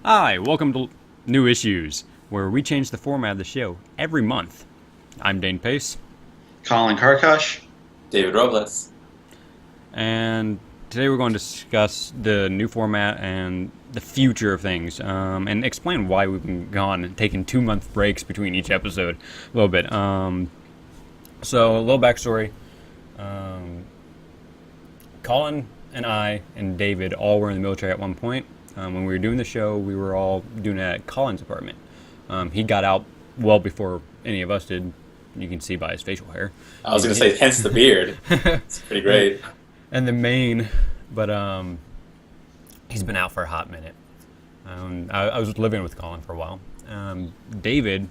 Hi, welcome to New Issues, where we change the format of the show every month. I'm Dane Pace, Colin Karkosh. David Robles. and today we're going to discuss the new format and the future of things, and explain why we've been gone and taking 2-month breaks between each episode a little bit. So, a little backstory. Colin and I and David all were in the military at one point. When we were doing the show, we were all doing it at Colin's apartment. He got out well before any of us did. You can see by his facial hair. I was going to say, hence the beard. It's pretty great. And the mane, but he's been out for a hot minute. I was living with Colin for a while. David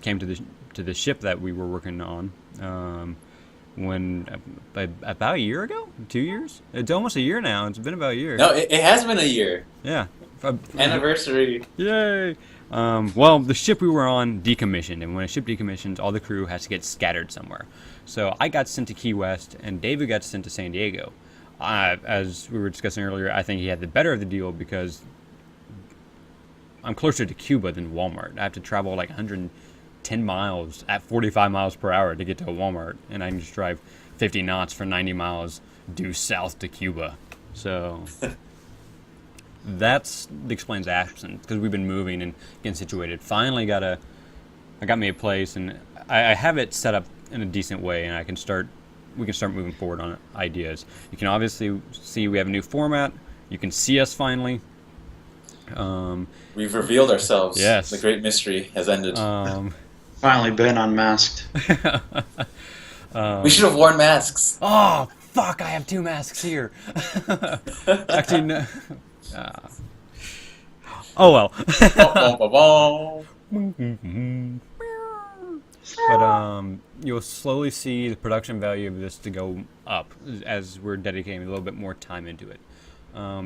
came to the ship that we were working on about a year ago? 2 years? It's almost a year now. It's been about a year. No, it has been a year. Yeah. Anniversary. Yay! Well, the ship we were on decommissioned, and when a ship decommissions, all the crew has to get scattered somewhere. So I got sent to Key West, and David got sent to San Diego. As we were discussing earlier, I think he had the better of the deal because I'm closer to Cuba than Walmart. I have to travel like 110 miles at 45 miles per hour to get to a Walmart, and I can just drive 50 knots for 90 miles due south to Cuba. So that explains the absence, because we've been moving and getting situated. Finally I got me a place, and I have it set up in a decent way, and we can start moving forward on ideas. You can obviously see we have a new format. You can see us finally. We've revealed ourselves. Yes. The great mystery has ended. Finally been unmasked. We should have worn masks. Oh, fuck, I have 2 masks here. Actually, no. Oh, well. But you'll slowly see the production value of this to go up as we're dedicating a little bit more time into it.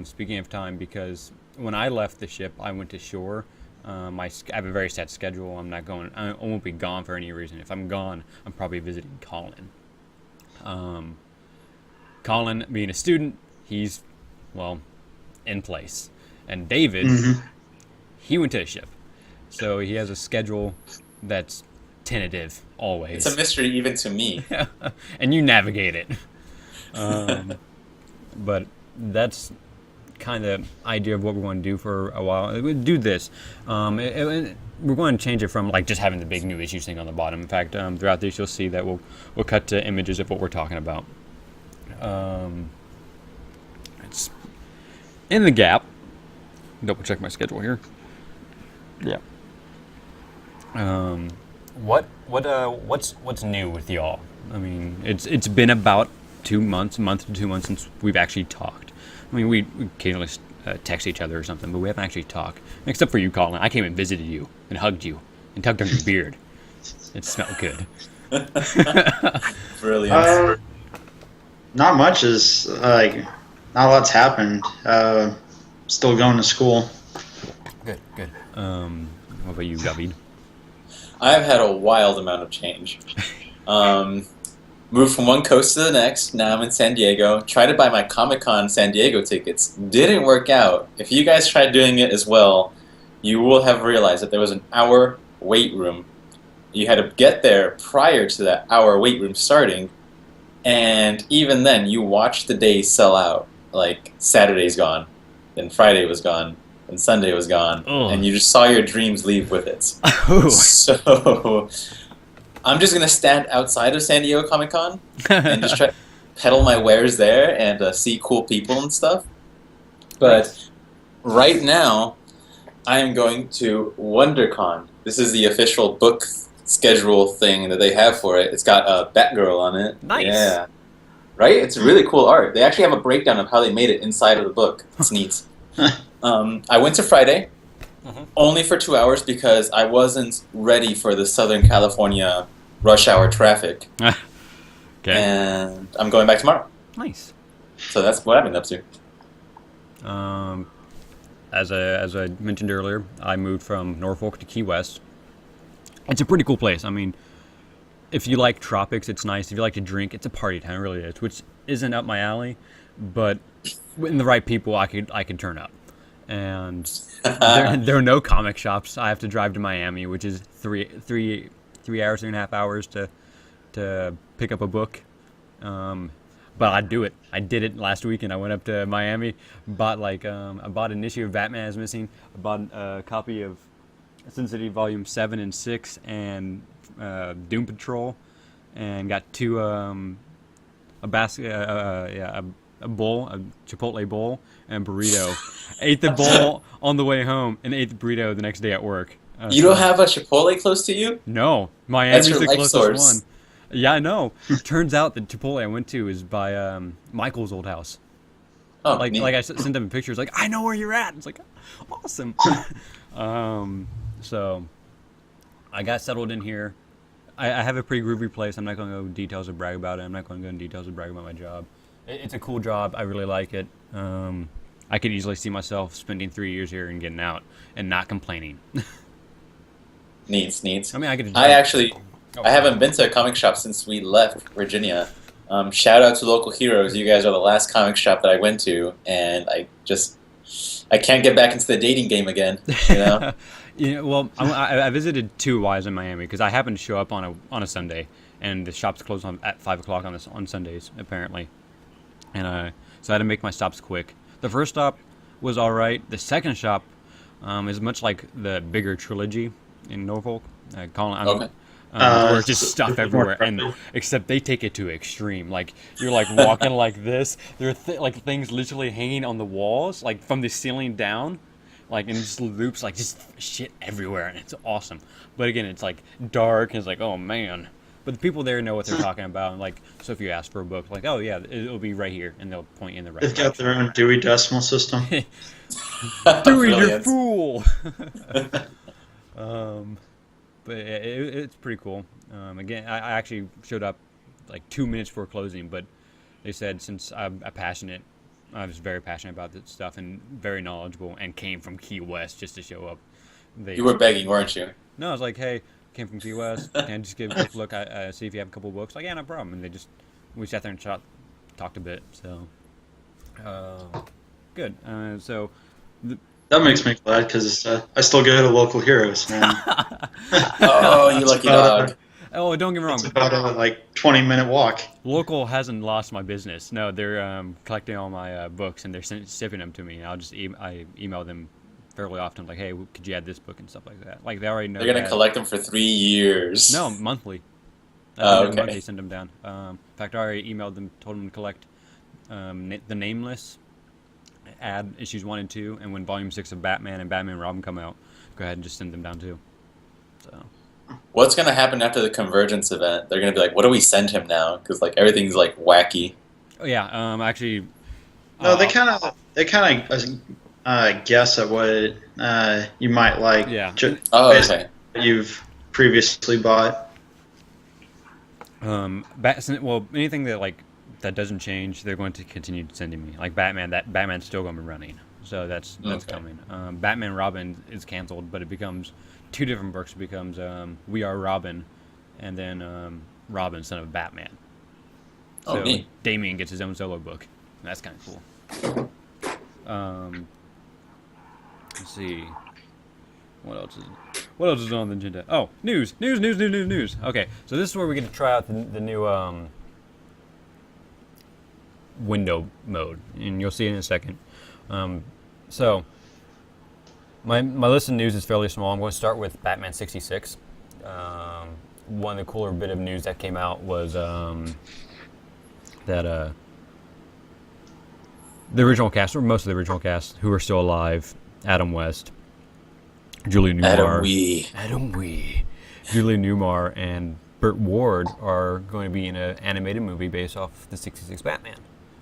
Speaking of time, because when I left the ship, I went to shore. I have a very set schedule. I won't be gone for any reason. If I'm gone, I'm probably visiting Colin. Colin, being a student, he's, well, in place. And David, he went to a ship. So he has a schedule that's tentative, always. It's a mystery even to me. And you navigate it. But that's kind of idea of what we're going to do for a while. We'll do this. We're going to change it from like just having the big new issues thing on the bottom. In fact, throughout this, you'll see that we'll cut to images of what we're talking about. It's in the gap. Double check my schedule here. Yeah. What's new with y'all? I mean, it's been about 2 months, a month to 2 months since we've actually talked. I mean, we occasionally text each other or something, but we haven't actually talked. Except for you, Colin. I came and visited you and hugged you and tugged on your beard. It smelled good. Brilliant. Not much is not a lot's happened. Still going to school. Good. What about you, David? I've had a wild amount of change. Moved from one coast to the next. Now I'm in San Diego. Tried to buy my Comic-Con San Diego tickets. Didn't work out. If you guys tried doing it as well, you will have realized that there was an hour wait room. You had to get there prior to that hour wait room starting. And even then, you watched the day sell out. Like, Saturday's gone. Then Friday was gone. And Sunday was gone. And you just saw your dreams leave with it. So I'm just going to stand outside of San Diego Comic-Con and just try to peddle my wares there and see cool people and stuff. But right now, I am going to WonderCon. This is the official book schedule thing that they have for it. It's got a Batgirl on it. Nice. Yeah. Right? It's really cool art. They actually have a breakdown of how they made it inside of the book. It's neat. I went to Friday. Only for 2 hours because I wasn't ready for the Southern California rush hour traffic. Okay. And I'm going back tomorrow. Nice. So that's what I've been up to. As I mentioned earlier, I moved from Norfolk to Key West. It's a pretty cool place. I mean, if you like tropics, it's nice. If you like to drink, it's a party town, it really is, which isn't up my alley. But with the right people, I could turn up. and there are no comic shops. I have to drive to Miami, which is three hours, 3.5 hours to pick up a book. But I'd do it. I did it last weekend. I went up to Miami, bought I bought an issue of Batman is Missing. I bought a copy of Sin City Volume 7 and 6 and Doom Patrol, and got two a bowl, a Chipotle bowl, and burrito. Ate the bowl on the way home and ate the burrito the next day at work. You don't have a Chipotle close to you? No, Miami's That's your the life closest source. one. Yeah, I know. Turns out the Chipotle I went to is by Michael's old house. Oh, Like neat. I sent them pictures. Like, I know where you're at. It's like, awesome. So I got settled in here. I have a pretty groovy place. I'm not going to go into details or brag about it. I'm not going to go into details or brag about my job. It's a cool job. I really like it. I could easily see myself spending 3 years here and getting out and not complaining. Needs. I mean, I haven't been to a comic shop since we left Virginia. Shout out to Local Heroes. You guys are the last comic shop that I went to, and I can't get back into the dating game again. You know? Well, I visited 2 Ys in Miami because I happened to show up on a Sunday, and the shops close at 5 o'clock on Sundays apparently, and so I had to make my stops quick. The first stop was all right. The second shop is much like the bigger trilogy in Norfolk. Okay. Where it's just stuff everywhere, and except they take it to extreme. Like, you're like walking like this. There are like things literally hanging on the walls, like from the ceiling down, like in just loops, like just shit everywhere, and it's awesome. But again, it's like dark, and it's like, oh man. But the people there know what they're talking about, and like, so if you ask for a book, like, oh yeah, it'll be right here, and they'll point you in the right They've got direction. their own Dewey Decimal System. Dewey, you Brilliant. fool! But it's pretty cool. Again, I actually showed up like 2 minutes before closing, but they said since I'm I was very passionate about this stuff and very knowledgeable, and came from Key West just to show up. You were begging, weren't you? No, I was like, hey, came from Key West. Can I just give a quick look? See if you have a couple of books. Like, yeah, no problem. And we sat there and talked a bit. So, good. That makes me glad because I still go to Local Heroes, man. Oh, you lucky dog. Oh, don't get me wrong. It's about a 20-minute walk. Local hasn't lost my business. No, they're collecting all my books, and they're shipping them to me. And I'll just I email them fairly often, like, hey, could you add this book and stuff like that. Like, they already know. They're gonna collect them for 3 years. No, monthly. Oh, Every month okay. they send them down. In fact, I already emailed them, told them to collect the Nameless, add issues 1 and 2, and when Volume 6 of Batman and Batman and Robin come out, go ahead and just send them down too. So. What's gonna happen after the Convergence event? They're gonna be like, what do we send him now? Because like everything's like wacky. Oh yeah, actually. No, they kind of guess at what you might like. Yeah. Oh, based on okay. what you've previously bought. Well, anything that doesn't change, they're going to continue sending me. Like Batman's still going to be running, so that's Okay. coming. Batman and Robin is canceled, but it becomes 2 different books. It becomes We Are Robin, and then Robin, Son of Batman. Oh, So neat. Damian gets his own solo book. That's kind of cool. Let's see. What else is on the agenda? Oh, news. Okay, so this is where we get to try out the new window mode, and you'll see it in a second. So my list of news is fairly small. I'm going to start with Batman 66. One of the cooler bit of news that came out was that the original cast, or most of the original cast, who are still alive, Adam West, Julie Newmar, Julie Newmar, and Burt Ward are going to be in an animated movie based off the 66 Batman,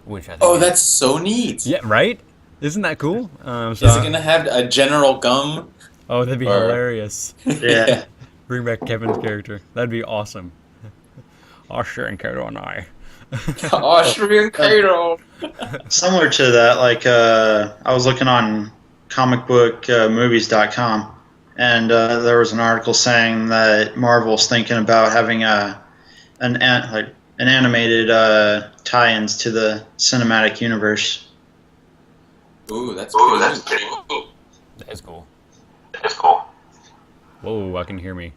which I think Oh, that's so neat. yeah, right? Isn't that cool? Is it gonna have a General Gum? Oh, that'd be or- hilarious. Yeah. Bring back Kevin's character. That'd be awesome. Osher and Kato and I. Austrian Kato. Similar to that, I was looking on comicbookmovies.com, and there was an article saying that Marvel's thinking about having an animated tie-ins to the cinematic universe. Ooh, that's pretty neat. That's cool. It's cool. Whoa, I can hear me.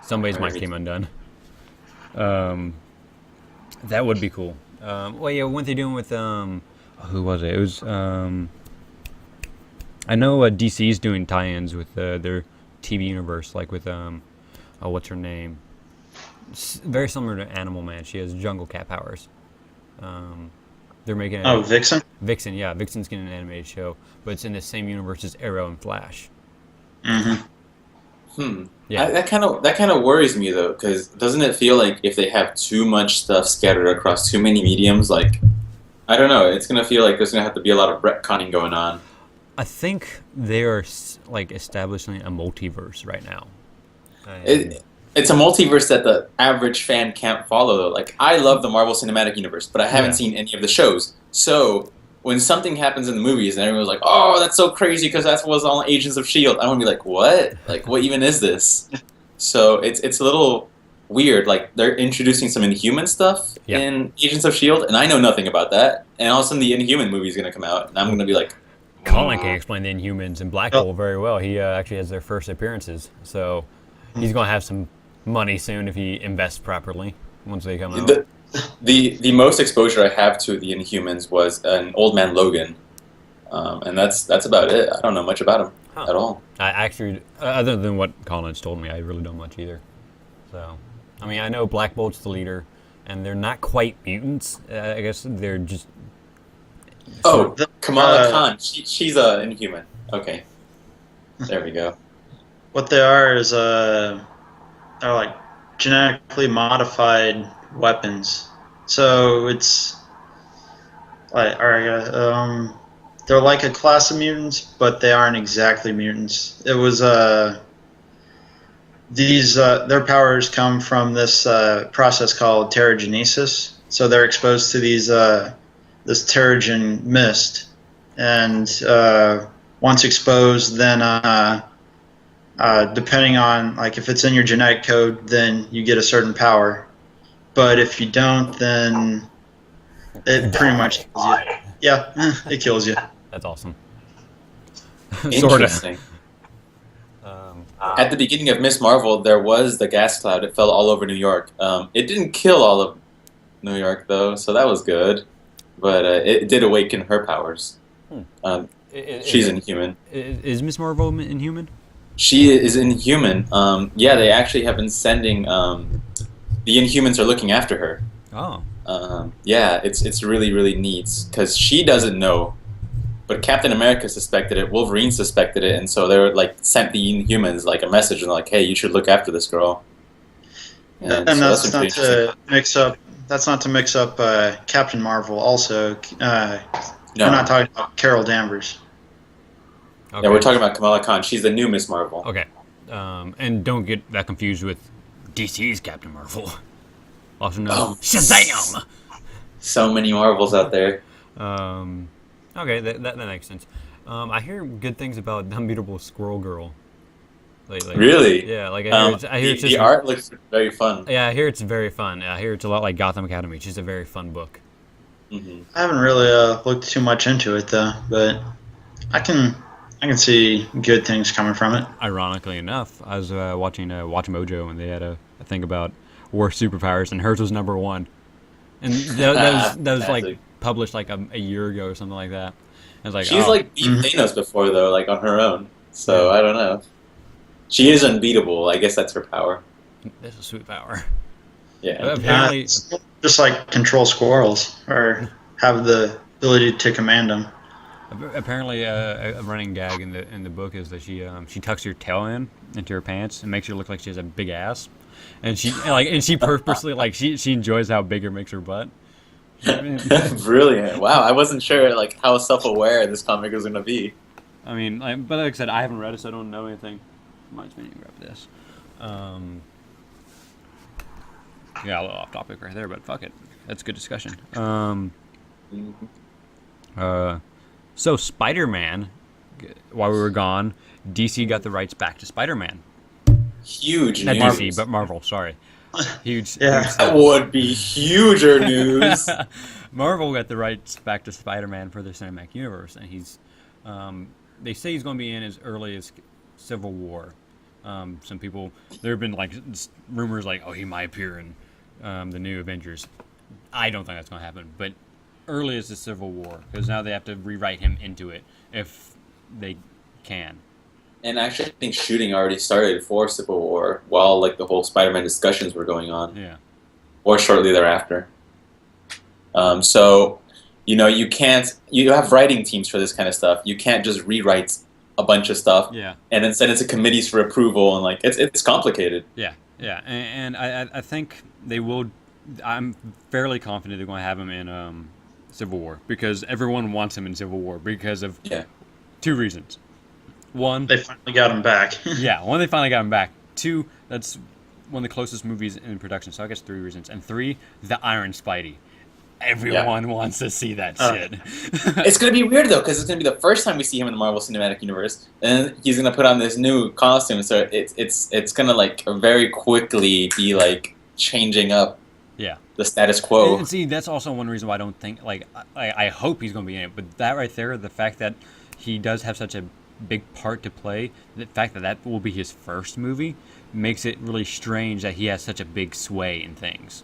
Somebody's mic came undone. That would be cool. Well, yeah, what they doing with who was it? It was I know DC's doing tie-ins with their TV universe, like with what's her name? Very similar to Animal Man. She has jungle cat powers. They're making Vixen. Vixen, yeah, Vixen's getting an animated show, but it's in the same universe as Arrow and Flash. Yeah, that kind of worries me though, because doesn't it feel like if they have too much stuff scattered across too many mediums, like I don't know, it's gonna feel like there's gonna have to be a lot of retconning going on. I think they are like establishing a multiverse right now. It's a multiverse that the average fan can't follow though. Like I love the Marvel Cinematic Universe, but I haven't seen any of the shows. So when something happens in the movies and everyone's like, "Oh, that's so crazy because that was all Agents of S.H.I.E.L.D." I want to be like, "What? Like, what even is this?" So it's a little weird. Like they're introducing some Inhuman stuff in Agents of S.H.I.E.L.D., and I know nothing about that. And all of a sudden, the Inhuman movie is going to come out, and I'm going to be like, Colin can explain the Inhumans and Black Hole very well. He actually has their first appearances, so he's going to have some money soon if he invests properly once they come out. The most exposure I have to the Inhumans was an Old Man Logan, and that's about it. I don't know much about him at all. I actually, other than what Colin's told me, I really don't much either. So, I mean, I know Black Bolt's the leader, and they're not quite mutants. I guess they're just. Kamala Khan. She's a Inhuman. Okay, there we go. What they are is they're like genetically modified weapons. So it's like they're like a class of mutants, but they aren't exactly mutants. It was their powers come from this process called terrigenesis. So they're exposed to these this terrigen mist, and once exposed, then depending on like if it's in your genetic code, then you get a certain power. But if you don't, then it pretty much kills you. Yeah, it kills you. That's awesome. Interesting. At the beginning of Miss Marvel, there was the gas cloud. It fell all over New York. It didn't kill all of New York, though, so that was good. But it did awaken her powers. She's Inhuman. Is Miss Marvel Inhuman? She is Inhuman. Yeah, they actually have been sending... the Inhumans are looking after her. Oh. Yeah, it's really, really neat, because she doesn't know. But Captain America suspected it, Wolverine suspected it, and so they were like sent the Inhumans like a message and like, hey, you should look after this girl. And so that's not to mix up. That's not to mix up Captain Marvel. Also, we're not talking about Carol Danvers. Okay. Yeah, we're talking about Kamala Khan. She's the new Miss Marvel. Okay, and don't get that confused with DC's Captain Marvel. Also known Shazam. So many Marvels out there. Okay, that makes sense. I hear good things about the Unbeatable Squirrel Girl lately. Really? Yeah, like I hear the art looks very fun. Yeah, I hear it's very fun. I hear it's a lot like Gotham Academy. It's just a very fun book. Mm-hmm. I haven't really looked too much into it though, but I can see good things coming from it. Ironically enough, I was watching Watch Mojo, and they had a thing about worst superpowers, and hers was number one. And that was like published like a year ago or something like that. I was like, she's like beat Thanos before though, like on her own. So I don't know. She is unbeatable. I guess that's her power. That's a sweet power. Yeah. But apparently, just like control squirrels or have the ability to command them. Apparently, a running gag in the book is that she tucks her tail into her pants and makes her look like she has a big ass, and she purposely like she enjoys how big it makes her butt. Brilliant! Wow, I wasn't sure like how self-aware this comic was gonna be. I mean, but like I said, I haven't read it, so I don't know anything. Reminds me to grab this. Yeah, a little off topic right there, but fuck it, that's a good discussion. So Spider-Man, while we were gone, DC got the rights back to Spider-Man. Huge Not news. DC, but Marvel, sorry. Huge. Yeah. Huge That would be huger news. Marvel got the rights back to Spider-Man for the cinematic universe, and he's they say he's going to be in as early as Civil War. Some people, there have been like rumors like, oh, he might appear in the new Avengers. I don't think that's going to happen, but early as the Civil War, because now they have to rewrite him into it if they can. And actually, I think shooting already started for Civil War while like the whole Spider-Man discussions were going on. Yeah. Or shortly thereafter. So, you know, you have writing teams for this kind of stuff. You can't just rewrite a bunch of stuff and then send it to committees for approval, and like it's complicated. Yeah, and I think they will. I'm fairly confident they're going to have him in Civil War, because everyone wants him in Civil War because of two reasons. One, they finally got him back. One, they finally got him back. Two, that's one of the closest movies in production, so I guess 3 reasons. And 3, the Iron Spidey. Everyone wants to see that shit. It's going to be weird, though, because it's going to be the first time we see him in the Marvel Cinematic Universe, and he's going to put on this new costume, so it's going to, like, very quickly be, like, changing up the status quo. And see, that's also one reason why I don't think, like, I hope he's going to be in it, but that right there, the fact that he does have such a big part to play, the fact that that will be his first movie, makes it really strange that he has such a big sway in things.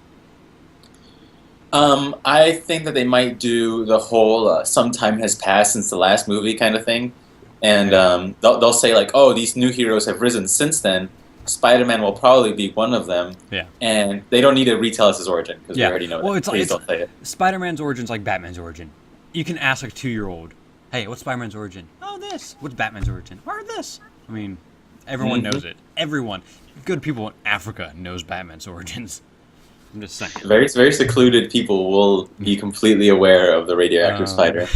I think that they might do the whole some time has passed since the last movie kind of thing. And they'll say, like, oh, these new heroes have risen since then. Spider-Man will probably be one of them. Yeah. And they don't need to retell us his origin, because we already know it. Well, Please don't say it. Spider-Man's origin's like Batman's origin. You can ask like a 2-year-old, hey, what's Spider-Man's origin? Oh, this. What's Batman's origin? Or this. I mean, everyone knows it. Everyone. Good people in Africa knows Batman's origins. I'm just saying. Very, very secluded people will be completely aware of the radioactive spider.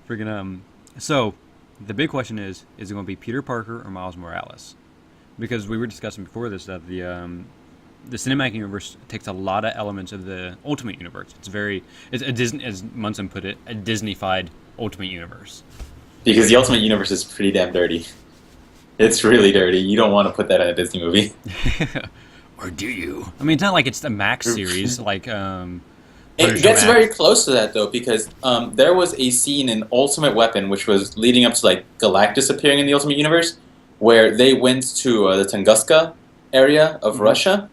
Freaking So, the big question is it going to be Peter Parker or Miles Morales? Because we were discussing before this that the cinematic universe takes a lot of elements of the Ultimate Universe. It's a Disney, as Munson put it, a Disney-fied Ultimate Universe. Because the Ultimate Universe is pretty damn dirty. It's really dirty. You don't want to put that in a Disney movie. Or do you? I mean, it's not like it's the Max series, like. It gets very close to that, though, because there was a scene in Ultimate Weapon, which was leading up to, like, Galactus appearing in the Ultimate Universe, where they went to the Tunguska area of Russia,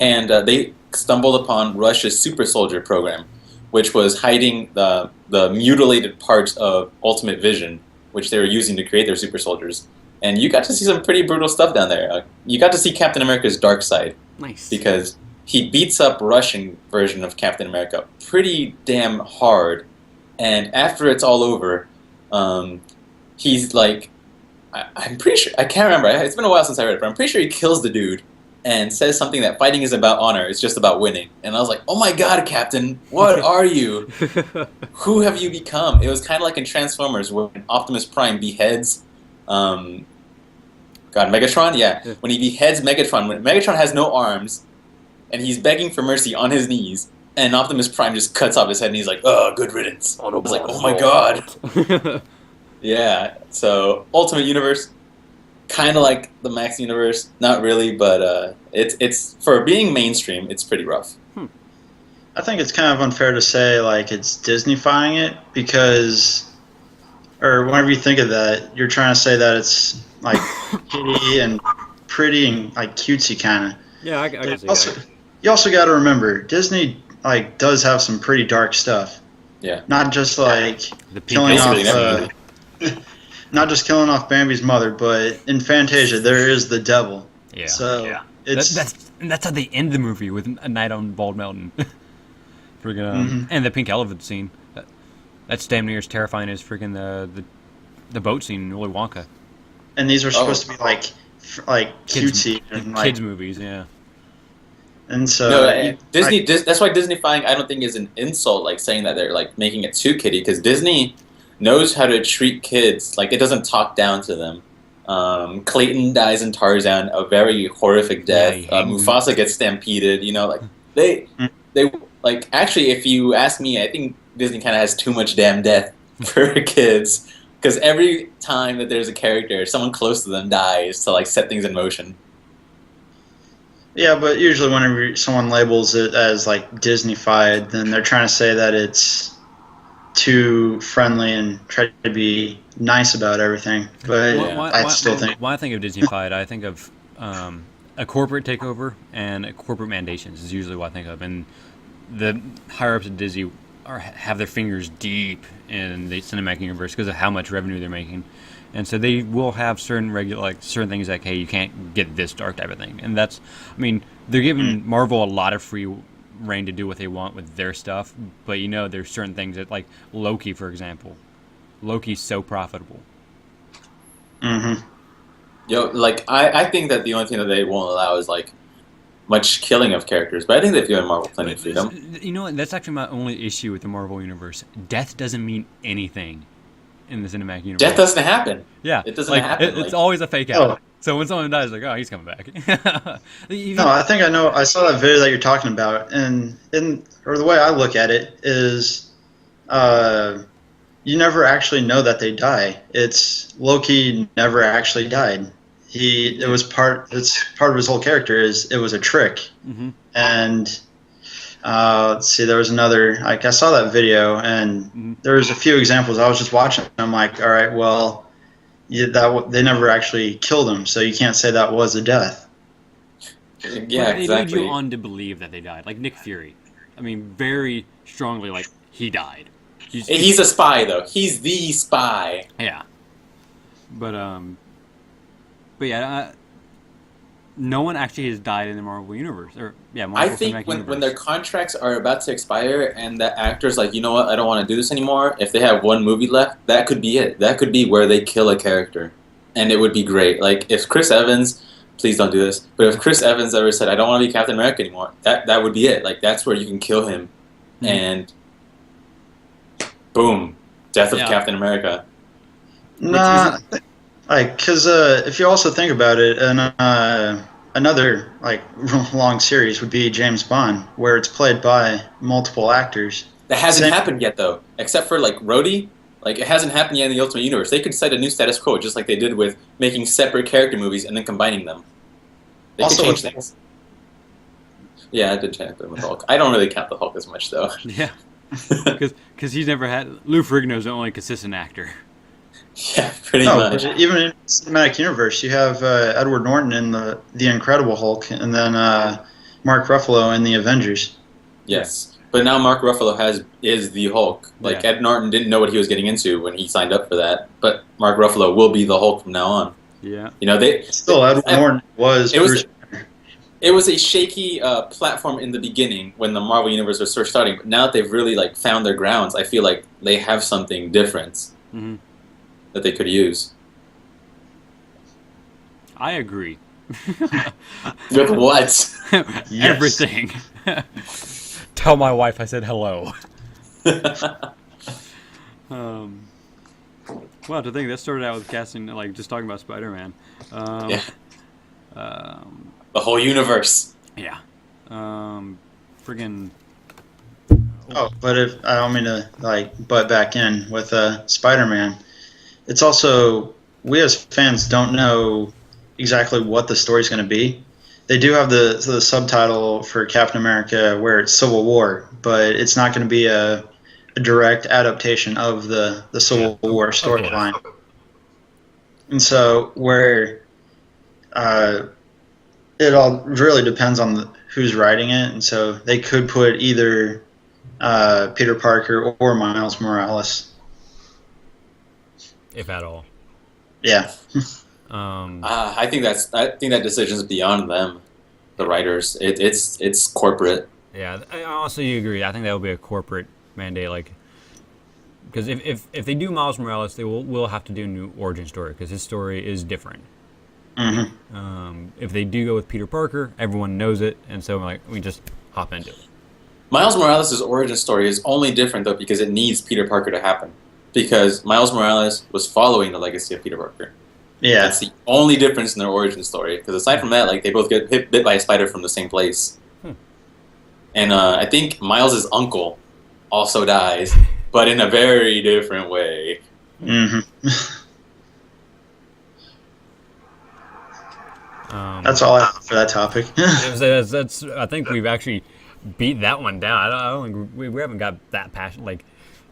and they stumbled upon Russia's super soldier program, which was hiding the mutilated parts of Ultimate Vision, which they were using to create their super soldiers. And you got to see some pretty brutal stuff down there. You got to see Captain America's dark side. Nice. Because he beats up Russian version of Captain America pretty damn hard. And after it's all over, he's like, I'm pretty sure, I can't remember, it's been a while since I read it, but I'm pretty sure he kills the dude and says something that fighting is about honor, it's just about winning. And I was like, oh my god, Captain, what are you? Who have you become? It was kind of like in Transformers when Optimus Prime beheads Megatron? Yeah. When he beheads Megatron, when Megatron has no arms, and he's begging for mercy on his knees, and Optimus Prime just cuts off his head, and he's like, oh, good riddance. I was like, oh my god. Yeah, so Ultimate Universe, kind of like the Max Universe, not really, but it's for being mainstream, it's pretty rough. I think it's kind of unfair to say, like, it's Disney-fying it, because, or whenever you think of that, you're trying to say that it's like kitty and pretty and like cutesy kind of. Yeah, I can see that. You also got to remember, Disney like does have some pretty dark stuff. Yeah. Not just like killing off, not just killing off Bambi's mother, but in Fantasia there is the devil. Yeah. So it's that's how they end the movie, with a night on Bald Mountain. Freaking and the pink elephant scene. That's damn near as terrifying as freaking the boat scene in Willy Wonka. And these are supposed to be like cutesy and like kids movies, yeah. And so that's why Disneyfying I don't think is an insult, like saying that they're like making it too kiddie, because Disney knows how to treat kids. Like, it doesn't talk down to them. Clayton dies in Tarzan, a very horrific death. Mufasa gets stampeded. You know, like they like, actually, if you ask me, I think Disney kind of has too much damn death for kids. Because every time that there's a character, someone close to them dies to like set things in motion. Yeah, but usually whenever someone labels it as like Disney-fied, then they're trying to say that it's too friendly and try to be nice about everything. But I still think when I think of Disney-fied, I think of a corporate takeover and a corporate mandations is usually what I think of. And the higher ups at Disney have their fingers deep in the cinematic universe because of how much revenue they're making, and so they will have certain certain things like, hey, you can't get this dark type of thing. And that's, I mean, they're giving Marvel a lot of free reign to do what they want with their stuff, but there's certain things that, like Loki, for example. Loki's so profitable. Yo, like I think that the only thing that they won't allow is like much killing of characters, but I think they've given Marvel plenty of freedom. You know what? That's actually my only issue with the Marvel universe. Death doesn't mean anything in the cinematic universe. Death doesn't happen. Yeah, it doesn't happen. It's always a fake out. So when someone dies, like, oh, he's coming back. No, I think I know. I saw that video that you're talking about, and or the way I look at it is, you never actually know that they die. It's Loki never actually died. It's part of his whole character is it was a trick. And let's see, there was another, like I saw that video and there was a few examples. I was just watching. I'm like, all right, well, they never actually killed him, so you can't say that was a death. Yeah, exactly. They lead you on to believe that they died, like Nick Fury. I mean, very strongly, like he died. He's a spy, though. He's the spy. Yeah. But yeah, no one actually has died in the Marvel universe. I think when their contracts are about to expire and the actor's like, you know what, I don't want to do this anymore, if they have one movie left, that could be it. That could be where they kill a character. And it would be great. Like, if Chris Evans, please don't do this, but if Chris Evans ever said, I don't want to be Captain America anymore, that would be it. Like, that's where you can kill him. And boom, death of Captain America. Nah, like, because if you also think about it, and another like long series would be James Bond, where it's played by multiple actors. That hasn't happened yet, though, except for like Rhodey. Like, it hasn't happened yet in the Ultimate Universe. They could set a new status quo, just like they did with making separate character movies and then combining them. They could change things. Yeah, I did happen with Hulk. I don't really count the Hulk as much, though. Yeah, because he's never had. Lou Ferrigno's the only consistent actor. Yeah, pretty much. But even in the cinematic universe, you have Edward Norton in the Incredible Hulk, and then Mark Ruffalo in the Avengers. Yes, but now Mark Ruffalo is the Hulk. Like, Ed Norton didn't know what he was getting into when he signed up for that, but Mark Ruffalo will be the Hulk from now on. Yeah, Edward Norton was. It was a shaky platform in the beginning when the Marvel Universe was first starting, but now that they've really like found their grounds, I feel like they have something different. That they could use. I agree. With what? Everything. Tell my wife I said hello. Well, to think that started out with casting, like just talking about Spider-Man. The whole universe. Yeah. Friggin'. Oh, but if I don't mean to like butt back in with Spider-Man. It's also, we as fans don't know exactly what the story's going to be. They do have the subtitle for Captain America where it's Civil War, but it's not going to be a direct adaptation of the Civil War storyline. And so where it all really depends on who's writing it, and so they could put either Peter Parker or Miles Morales. If at all. Yeah. I think that decision's beyond them, the writers. It's corporate. Yeah, I honestly agree. I think that will be a corporate mandate, like, because if they do Miles Morales, they will have to do a new origin story because his story is different. If they do go with Peter Parker, everyone knows it, and so like we just hop into it. Miles Morales' origin story is only different though because it needs Peter Parker to happen. Because Miles Morales was following the legacy of Peter Parker. Yeah. That's the only difference in their origin story. Because aside from that, like they both get bit by a spider from the same place. And I think Miles' uncle also dies, but in a very different way. That's all I have for that topic. That's. I think we've actually beat that one down. I don't think we haven't got that passionate, like,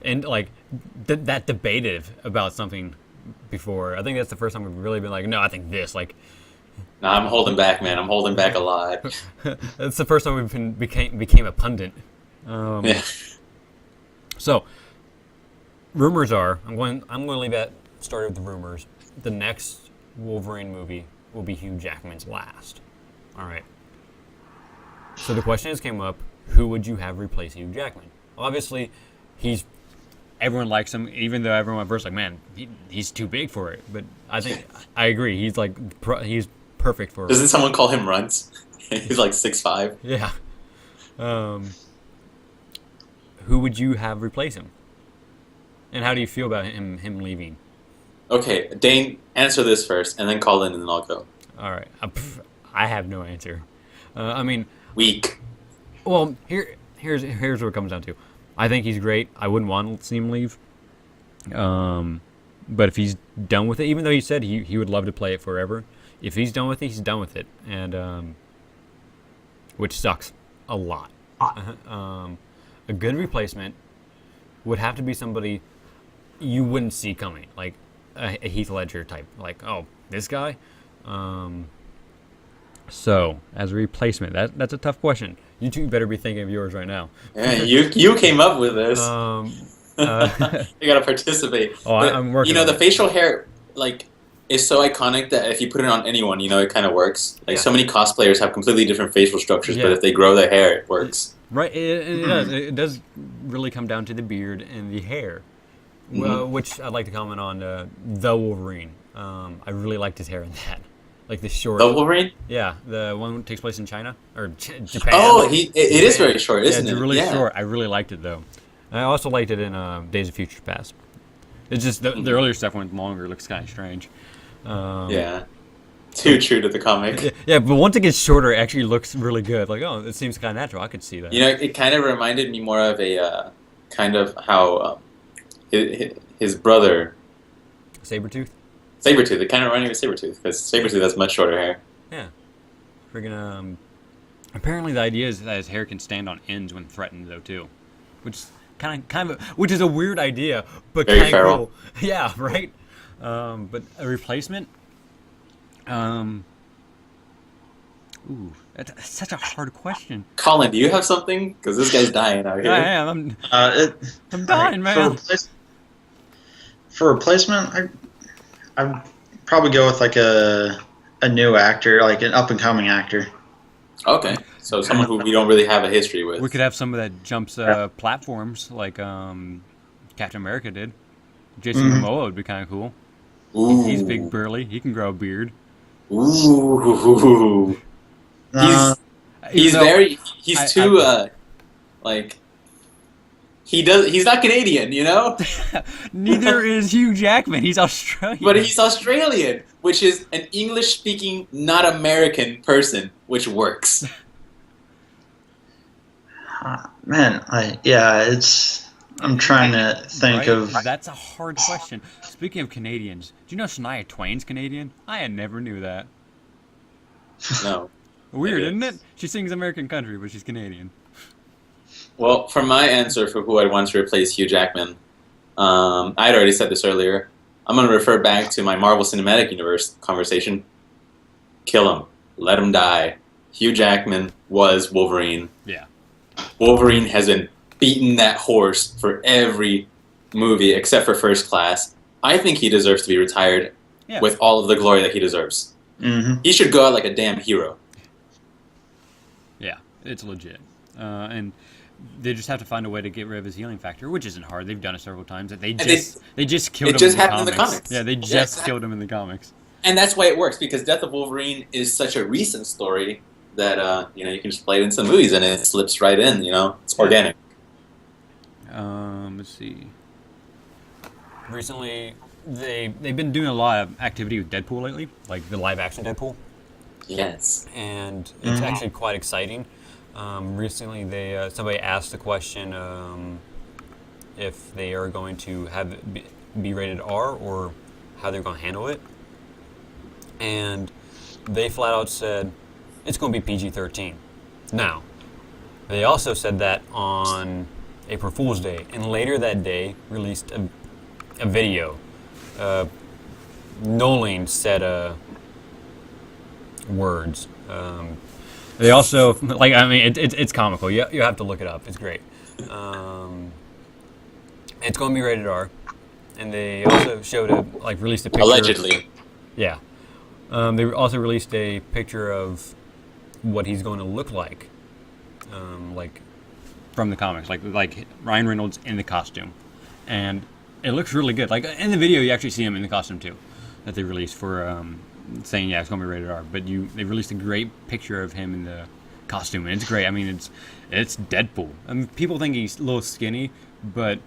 and like that debative about something before. I think that's the first time we've really been like, no, I think this. Like, No, I'm holding back, man. I'm holding back a lot. that's the first time became a pundit. Yeah. So, rumors are I'm going to leave that started with the rumors. The next Wolverine movie will be Hugh Jackman's last. All right. So the question has came up: who would you have replace Hugh Jackman? Obviously, everyone likes him, even though everyone at first like, man, he's too big for it. But I think I agree. He's like he's perfect for it. Doesn't someone call him Runt? He's like 6'5". Yeah. Who would you have replace him? And how do you feel about him leaving? Okay, Dane, answer this first, and then call in, and then I'll go. All right. I have no answer. I mean, Weak. well, here's what it comes down to. I think he's great. I wouldn't want to see him leave. But if he's done with it, even though he said he would love to play it forever, if he's done with it, he's done with it, and which sucks a lot. A good replacement would have to be somebody you wouldn't see coming, like a Heath Ledger type. Like, oh, this guy. So, as a replacement, that's a tough question. You two better be thinking of yours right now. Yeah, you came up with this. You gotta participate. Oh, I'm working. You know, on the it. facial hair is so iconic that if you put it on anyone, it kind of works. Like Yeah. so many cosplayers have completely different facial structures, Yeah. but if they grow their hair, it works. Right, it does. It does really come down to the beard and the hair, well, which I'd like to comment on the Wolverine. I really liked his hair in that, like the short. The Wolverine? Yeah, the one that takes place in China or Japan. Oh, it is very short, isn't It's it? really short. I really liked it though. I also liked it in Days of Future Past. It's just the earlier stuff went longer. It looks kind of strange. Yeah. Too true to the comic. Yeah, but once it gets shorter, it actually looks really good. Like, oh, it seems kind of natural. I could see that. It kind of reminded me more of a kind of how his brother Sabretooth? Sabretooth. It kind of reminded me of Sabretooth because Sabretooth has much shorter hair. Yeah. Friggin' apparently the idea is that his hair can stand on ends when threatened though too. Which which is a weird idea, but Very kind of feral. cool. Yeah, right? But a replacement? Ooh, that's such a hard question. Colin, do you have something? Because this guy's dying out here. I am. I'm dying, man. For replacement, I'd probably go with like a new actor, like an up and coming actor. Okay, so someone who we don't really have a history with. We could have some of that jumps platforms like Captain America did. Jason Momoa would be kind of cool. Ooh. He's big burly. He can grow a beard. Ooh. He's not Canadian, Neither is Hugh Jackman. He's Australian. But he's Australian, which is an English-speaking, not American person, which works. Man, I'm trying to think Right? of. That's a hard question. Speaking of Canadians, do you know Shania Twain's Canadian? I never knew that. No. Weird, It isn't is. it? She sings American country, but she's Canadian. Well, for my answer for who I'd want to replace Hugh Jackman, I'd already said this earlier. I'm going to refer back to my Marvel Cinematic Universe conversation. Kill him. Let him die. Hugh Jackman was Wolverine. Yeah. Wolverine has been beating that horse for every movie except for First Class. I think he deserves to be retired with all of the glory that he deserves. Mm-hmm. He should go out like a damn hero. Yeah, it's legit. And they just have to find a way to get rid of his healing factor, which isn't hard. They've done it several times. They just killed him just in happened the in the comics. Yeah, they just killed him in the comics. And that's why it works, because Death of Wolverine is such a recent story that you can just play it in some movies and it slips right in. It's organic. Let's see. Recently, they've been doing a lot of activity with Deadpool lately, like the live action Deadpool. Yes. And it's actually quite exciting. Recently, somebody asked the question if they are going to have it be rated R or how they're going to handle it. And they flat out said it's going to be PG-13. Now, they also said that on April Fool's Day, and later that day released a video Nolan said words. They also like. I mean, it's comical. You have to look it up. It's great. It's going to be rated R, and they also released a picture. Allegedly. Yeah. They also released a picture of what he's going to look like from the comics, like Ryan Reynolds in the costume, and it looks really good. Like in the video, you actually see him in the costume too, that they released for saying it's going to be rated R. But they released a great picture of him in the costume, and it's great. I mean, it's Deadpool. I mean, people think he's a little skinny, but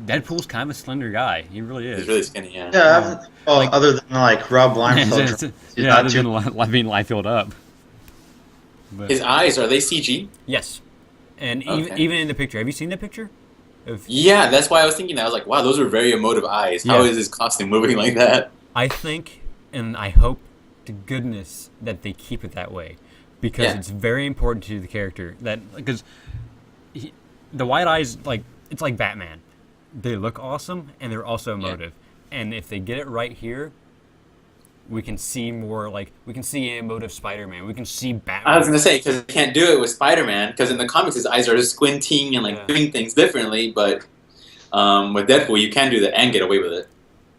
Deadpool's kind of a slender guy. He really is. He's really skinny, yeah. Yeah, other than like Rob Liefeld. Yeah, other than being Liefeld up. But, his eyes, are they CG? yes. And Okay. even in the picture, have you seen the picture? Yeah, that's why I was thinking that. I was like, wow, those are very emotive eyes. How Yeah. is his costume moving like that? I think, and I hope to goodness that they keep it that way, because Yeah. it's very important to the character. Because the white eyes, it's like Batman. They look awesome, and they're also emotive. And if they get it right here, we can see more, we can see an emotive Spider-Man. We can see Batman. I was going to say, because you can't do it with Spider-Man, because in the comics his eyes are just squinting and doing things differently, but with Deadpool you can do that and get away with it.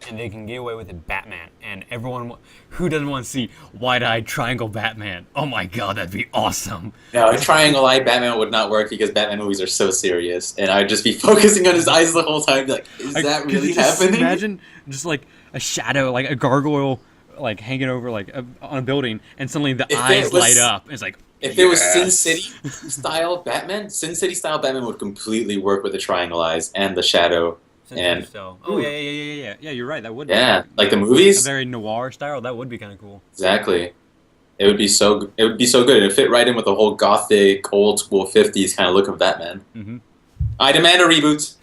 And they can get away with it, Batman. And everyone, who doesn't want to see wide-eyed triangle Batman? Oh my god, that'd be awesome. No, a triangle-eyed Batman would not work because Batman movies are so serious, and I'd just be focusing on his eyes the whole time, like, is that could really you just happening? Imagine just a shadow, a gargoyle, hanging over on a building, and suddenly the eyes light up. It's like, if it was Sin City style Batman, Sin City style Batman would completely work with the triangle eyes and the shadow. And oh yeah, you're right. That would yeah, be like the movies. A very noir style. That would be kind of cool. Exactly. It would be so good. It would fit right in with the whole gothic, old school '50s kind of look of Batman. Mm-hmm. I demand a reboot.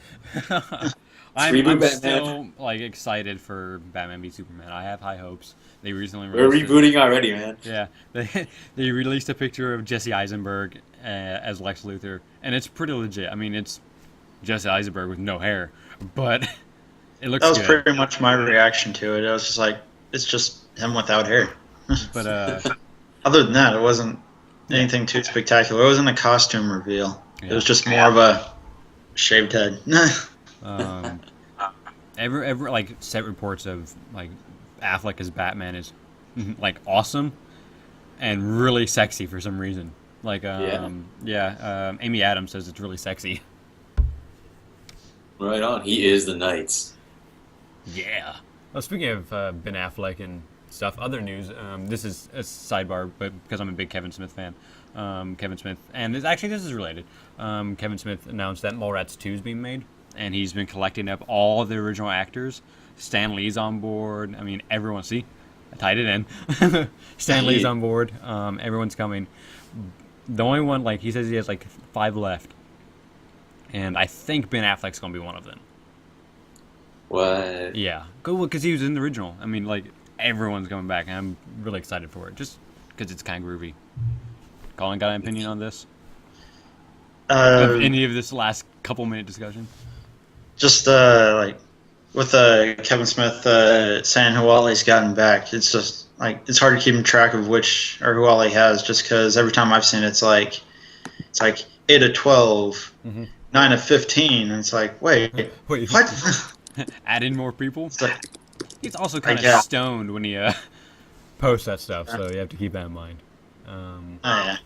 I'm still excited for Batman v Superman. I have high hopes. They recently We're released rebooting already, man. Yeah, they released a picture of Jesse Eisenberg as Lex Luthor, and it's pretty legit. I mean, it's Jesse Eisenberg with no hair, but it looks good. That was pretty much my reaction to it. I was just like, it's just him without hair. But other than that, it wasn't anything too spectacular. It wasn't a costume reveal. Yeah. It was just more of a shaved head. Ever set reports of Affleck as Batman is awesome and really sexy for some reason. Amy Adams says it's really sexy. Right on. He is the Knight. Yeah. Well, speaking of Ben Affleck and stuff, other news. This is a sidebar, but because I'm a big Kevin Smith fan, Kevin Smith, and this is related. Kevin Smith announced that Mallrats 2 is being made, and he's been collecting up all of the original actors. Stan Lee's on board. I mean, everyone. See, I tied it in. Stan Lee's on board. Everyone's coming. The only one, he says he has 5 left, and I think Ben Affleck's gonna be one of them. What? Yeah, good, because he was in the original. I mean, everyone's coming back, and I'm really excited for it, just because it's kind of groovy. Colin, got an opinion on this? Any of this last couple-minute discussion? Just with Kevin Smith saying who all he's gotten back, it's just it's hard to keep track of which or who all he has, just because every time I've seen it, it's like 8 of 12, 9 of 15, and it's like, wait, what? Add in more people. It's like, he's also kind of stoned when he posts that stuff, so you have to keep that in mind. yeah.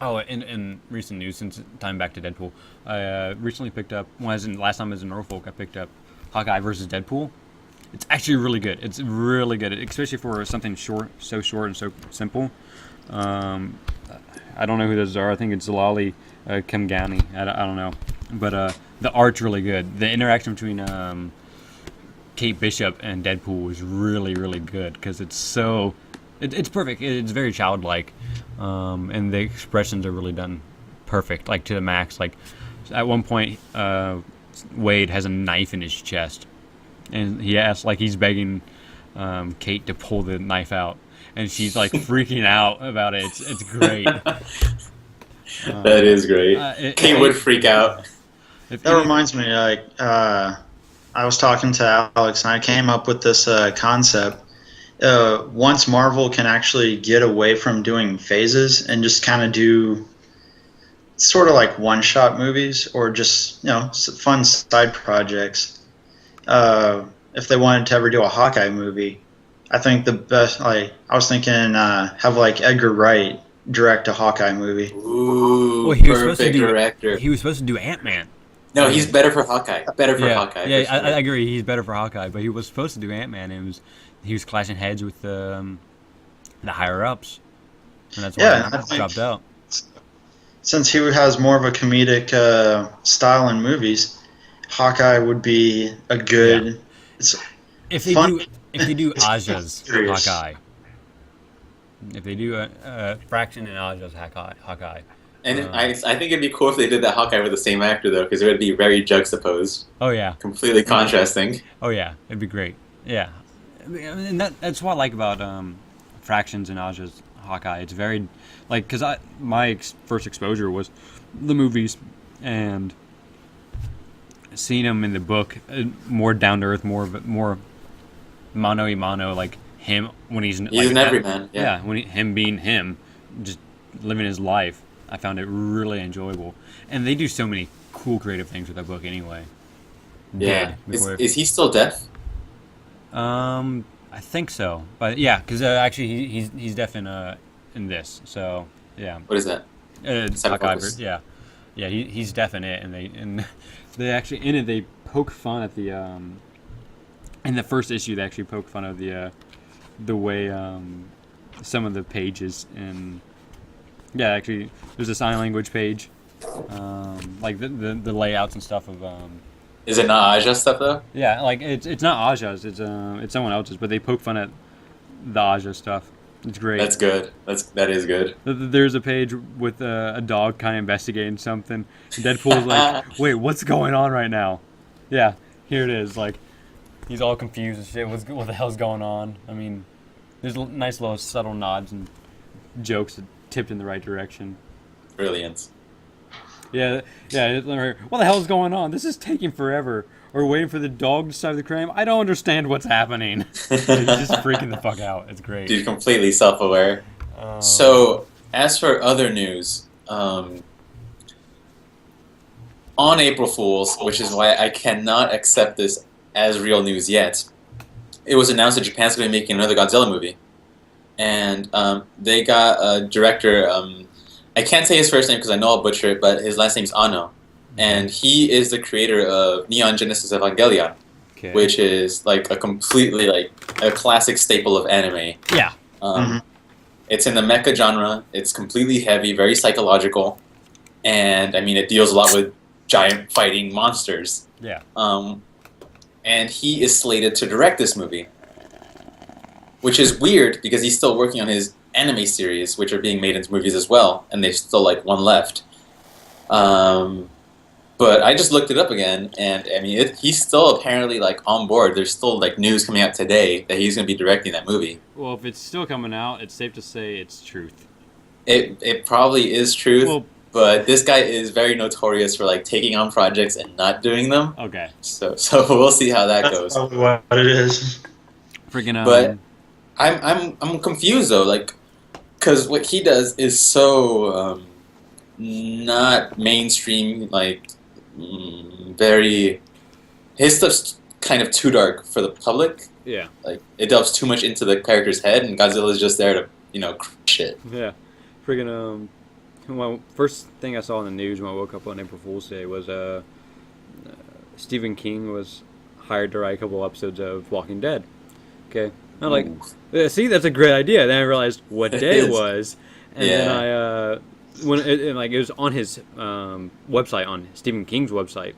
Oh, in recent news, since time back to Deadpool, I recently picked up. Last time I was in Norfolk, I picked up Hawkeye versus Deadpool. It's actually really good. It's really good, especially for something short and so simple. I don't know who those are. I think it's Zalali Kamgani. I don't know, but the art's really good. The interaction between Kate Bishop and Deadpool is really, really good because it's perfect. It's very childlike, and the expressions are really done perfect, to the max. At one point, Wade has a knife in his chest, and he asks, he's begging Kate to pull the knife out, and she's freaking out about it. It's great. That is great. Kate would freak out. That reminds me, I was talking to Alex, and I came up with this concept. Once Marvel can actually get away from doing phases and just kind of do sort of like one-shot movies or just fun side projects. If they wanted to ever do a Hawkeye movie, I think the best. Like I was thinking, have like Edgar Wright direct a Hawkeye movie. Ooh, Well, he was supposed to perfect do director. he was supposed to do Ant-Man. No, he's better for Hawkeye. Better for Yeah, Hawkeye. yeah, for sure. I agree. He's better for Hawkeye, but he was supposed to do Ant-Man. And he was clashing heads with the higher ups, and that's why I he think dropped out. since he has more of a comedic style in movies, Hawkeye would be a good. It's If they fun. do Aja's Serious. Hawkeye, if they do Fraction and Aja's Hawkeye. And I think it'd be cool if they did that Hawkeye with the same actor, though, because it would be very juxtaposed, Oh yeah, completely contrasting. oh yeah, it'd be great. Yeah, and that's what I like about Fractions and Aja's Hawkeye. It's very because my first exposure was the movies and seeing him in the book, more down to earth, more mano a mano, like him when he's He's like, an everyman. Yeah. when him being him, just living his life. I found it really enjoyable, and they do so many cool creative things with that book anyway. Yeah. Did before- Is he still deaf? I think so, but yeah, because actually he's deaf in this, so yeah. What is that? Hawkeye, Focus. yeah, he's deaf in it, and they actually in it they poke fun at the in the first issue they actually poke fun of the way some of the pages and actually there's a sign language page, like the layouts and stuff of Is it not Aja stuff though? yeah, like it's not Aja's, it's someone else's, but they poke fun at the Aja stuff. It's great. That's good. That is good. There's a page with a dog kind of investigating something. Deadpool's like, wait, what's going on right now? Yeah, here it is. Like, he's all confused and shit. What the hell's going on? I mean, there's nice little subtle nods and jokes that tipped in the right direction. Brilliant. Yeah. What the hell's going on? This is taking forever. Or waiting for the dog to solve the crime. I don't understand what's happening. He's just freaking the fuck out. It's great. Dude, completely self-aware. So, as for other news, on April Fool's, which is why I cannot accept this as real news yet, it was announced that Japan's going to be making another Godzilla movie. And they got a director, I can't say his first name because I know I'll butcher it, but his last name's Ano. And he is the creator of Neon Genesis Evangelion, Okay. which is like a completely like a classic staple of anime. Yeah. It's in the mecha genre. It's completely heavy, very psychological, and I mean it deals a lot with giant fighting monsters. Yeah. And he is slated to direct this movie, which is weird because he's still working on his anime series, which are being made into movies as well, and there's still like one left. But I just looked it up again, and I mean, he's still apparently like on board. There's still like news coming out today that he's going to be directing that movie. Well, if it's still coming out, it's safe to say it's truth. It probably is truth, Well, but this guy is very notorious for like taking on projects and not doing them. okay. So we'll see how that That's goes. probably what it is. Freaking But I'm confused though, like, because what he does is so not mainstream, like very. His stuff's kind of too dark for the public. yeah. Like it delves too much into the character's head, and Godzilla's just there to crush it. Yeah. Freaking well, first thing I saw in the news when I woke up on April Fool's Day was Stephen King was hired to write a couple episodes of Walking Dead. Okay. I'm like, Ooh. see, that's a great idea. Then I realized what It day it is. was, and Yeah. then I when it was on his website, on Stephen King's website.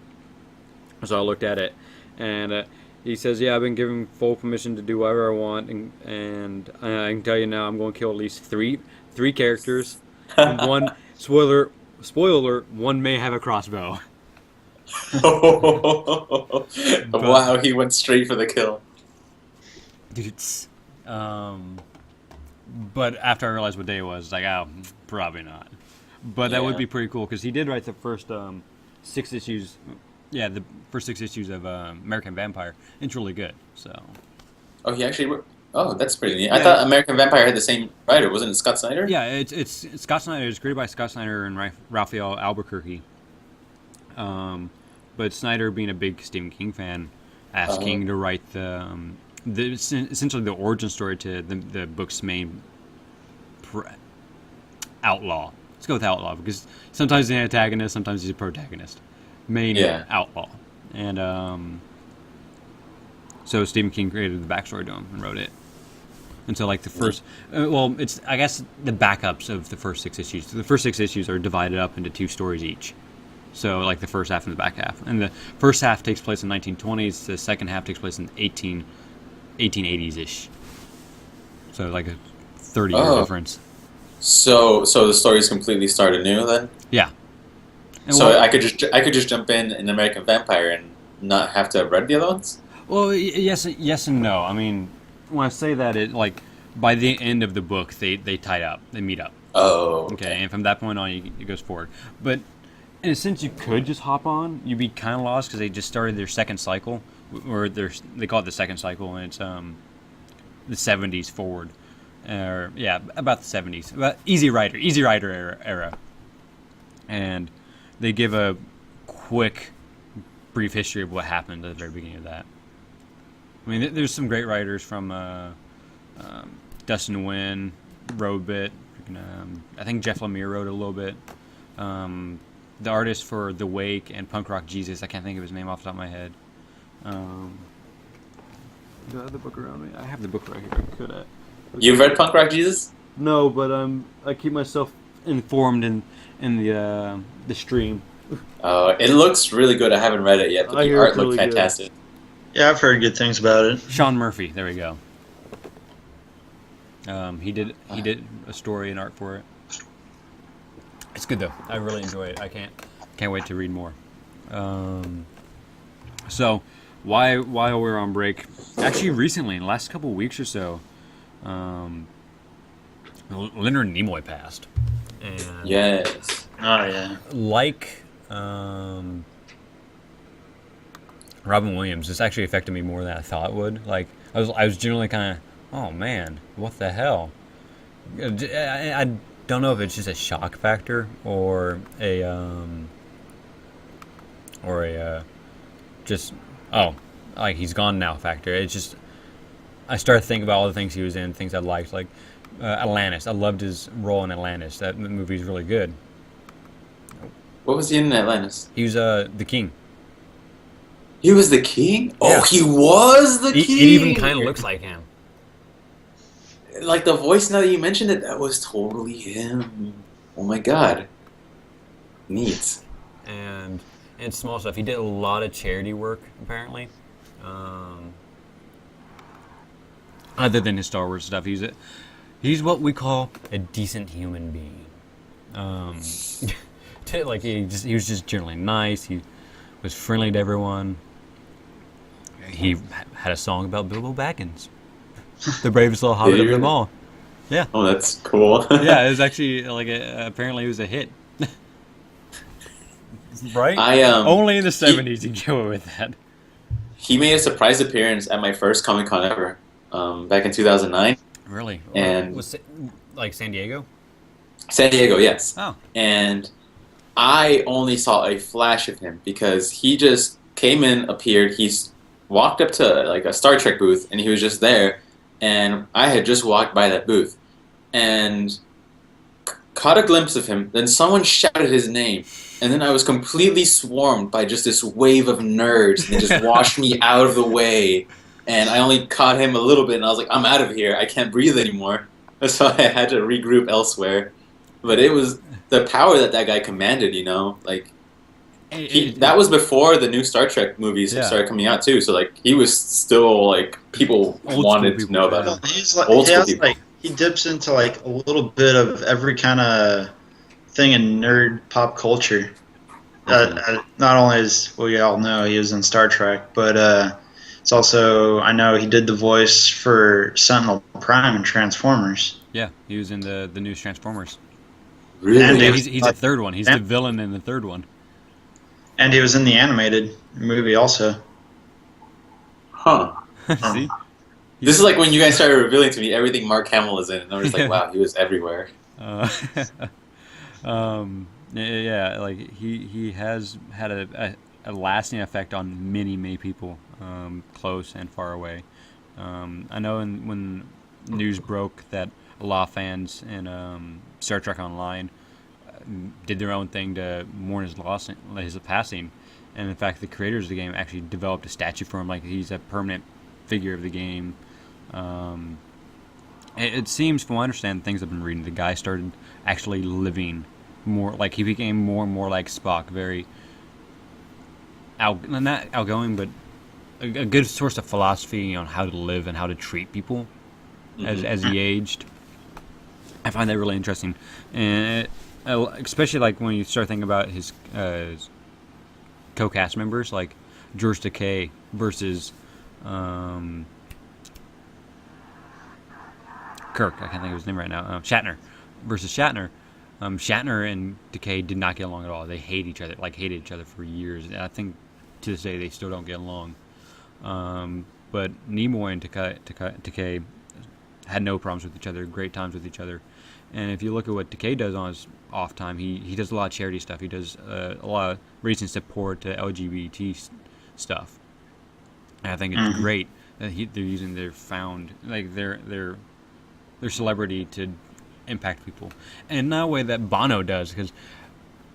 So I looked at it, and he says, "Yeah, I've been given full permission to do whatever I want, and I can tell you now, I'm going to kill at least three characters, and one spoiler alert, one may have a crossbow." Wow, he went straight for the kill. Dudes. But after I realized what day it was, like, oh, probably not. But that would Yeah. be pretty cool because he did write the first 6 issues, Yeah, the first 6 issues of American Vampire. It's really good. So Oh, he actually wrote. Oh, that's pretty neat. I Yeah. thought American Vampire had the same writer. Wasn't it Scott Snyder? yeah, it's Scott Snyder. It's created by Scott Snyder and Raphael Albuquerque. But Snyder, being a big Stephen King fan, asked King to write essentially the origin story to the book's main outlaw. Let's go with outlaw because sometimes he's an antagonist, sometimes he's a protagonist. Main outlaw, and so Stephen King created the backstory to him and wrote it. And so, like the first, it's I guess the backups of the first 6 issues. So the first 6 issues are divided up into 2 stories each. So, like the first half and the back half. And the first half takes place in 1920s. The second half takes place in 1880s-ish. So, like a 30-year difference. So the stories completely start anew then. Yeah. And So I could just jump in American Vampire and not have to have read the other ones. Well, yes and no. I mean, when I say that, it like by the end of the book, they tie up, they meet up. Oh. Okay, and from that point on, it goes forward. But in a sense, you could just hop on. You'd be kind of lost because they just started their second cycle, or they call it the second cycle, and it's the 70s forward, about the 70s, about Easy Rider era, and they give a quick, brief history of what happened at the very beginning of that. I mean, there's some great writers from Dustin Nguyen wrote a bit. I think Jeff Lemire wrote a little bit. The artist for The Wake and Punk Rock Jesus, I can't think of his name off the top of my head. Do I have the book around me? I have the book right here. I could have. You've read Punk Rock Jesus? No, but I keep myself informed in the stream. It looks really good. I haven't read it yet, but the art looked fantastic. Yeah, I've heard good things about it. Sean Murphy, there we go. He did a story and art for it. It's good though. I really enjoy it. I can't wait to read more. So while we're on break, actually recently in the last couple of weeks or so, Leonard Nimoy passed. And Yes. Oh yeah. like Robin Williams, this actually affected me more than I thought it would. Like I was generally kind of, oh man, what the hell? I don't know if it's just a shock factor or a just like he's gone now factor. It's just I started thinking about all the things he was in, things I liked, like Atlantis. I loved his role in Atlantis. That movie's really good. What was he in Atlantis? He was the king. He was the king? Yeah. Oh, he was the king! It even kind of looks like him. Like the voice, now that you mentioned it, that was totally him. Oh my god. Neat. And small stuff. He did a lot of charity work, apparently. Other than his Star Wars stuff, he's what we call a decent human being. Like he was just generally nice. He was friendly to everyone. He had a song about Bilbo Baggins, the bravest little hobbit of them all. Yeah. Oh, that's cool. Yeah, it was actually like apparently it was a hit. Right? Only in the 70s you can go with that. He made a surprise appearance at my first Comic-Con ever, back in 2009. Really? And was it like San Diego? San Diego, yes. Oh. And I only saw a flash of him because he just came in, appeared, he's walked up to like a Star Trek booth, and he was just there, and I had just walked by that booth and caught a glimpse of him. Then someone shouted his name, and then I was completely swarmed by just this wave of nerds, and they just washed me out of the way, and I only caught him a little bit, and I was like, I'm out of here, I can't breathe anymore. So I had to regroup elsewhere. But it was the power that guy commanded, you know, like that was before the new Star Trek movies started coming out too. So like he was still like people wanted to know about him. He's like, he dips into like a little bit of every kind of thing in nerd pop culture. Not only as we all know he was in Star Trek, but it's also I know he did the voice for Sentinel Prime and Transformers. Yeah, he was in the newest Transformers. Really? And he's the third one. He's the villain in the third one. And he was in the animated movie also. Huh. See, This is like when you guys started revealing to me everything Mark Hamill is in, and I was like, wow, he was everywhere. uh, yeah, like he has had a lasting effect on many people, close and far away. I know when news broke that a lot of fans in Star Trek Online did their own thing to mourn his loss, his passing, and in fact, the creators of the game actually developed a statue for him, like he's a permanent figure of the game. Um, it seems, from what I understand, things I've been reading, the guy started actually living more, like he became more and more like Spock, very not outgoing, but a good source of philosophy on how to live and how to treat people as he aged. I find that really interesting, and especially like when you start thinking about his co-cast members, like George Takei versus Kirk. I can't think of his name right now. Shatner versus Shatner. Shatner and Takei did not get along at all. They hated each other for years. And I think to this day they still don't get along. But Nimoy and Takei had no problems with each other, great times with each other. And if you look at what Takei does on his off time, he does a lot of charity stuff. He does a lot of raising support to LGBT stuff. And I think it's great that they're using their their celebrity to impact people, and not a way that Bono does. Because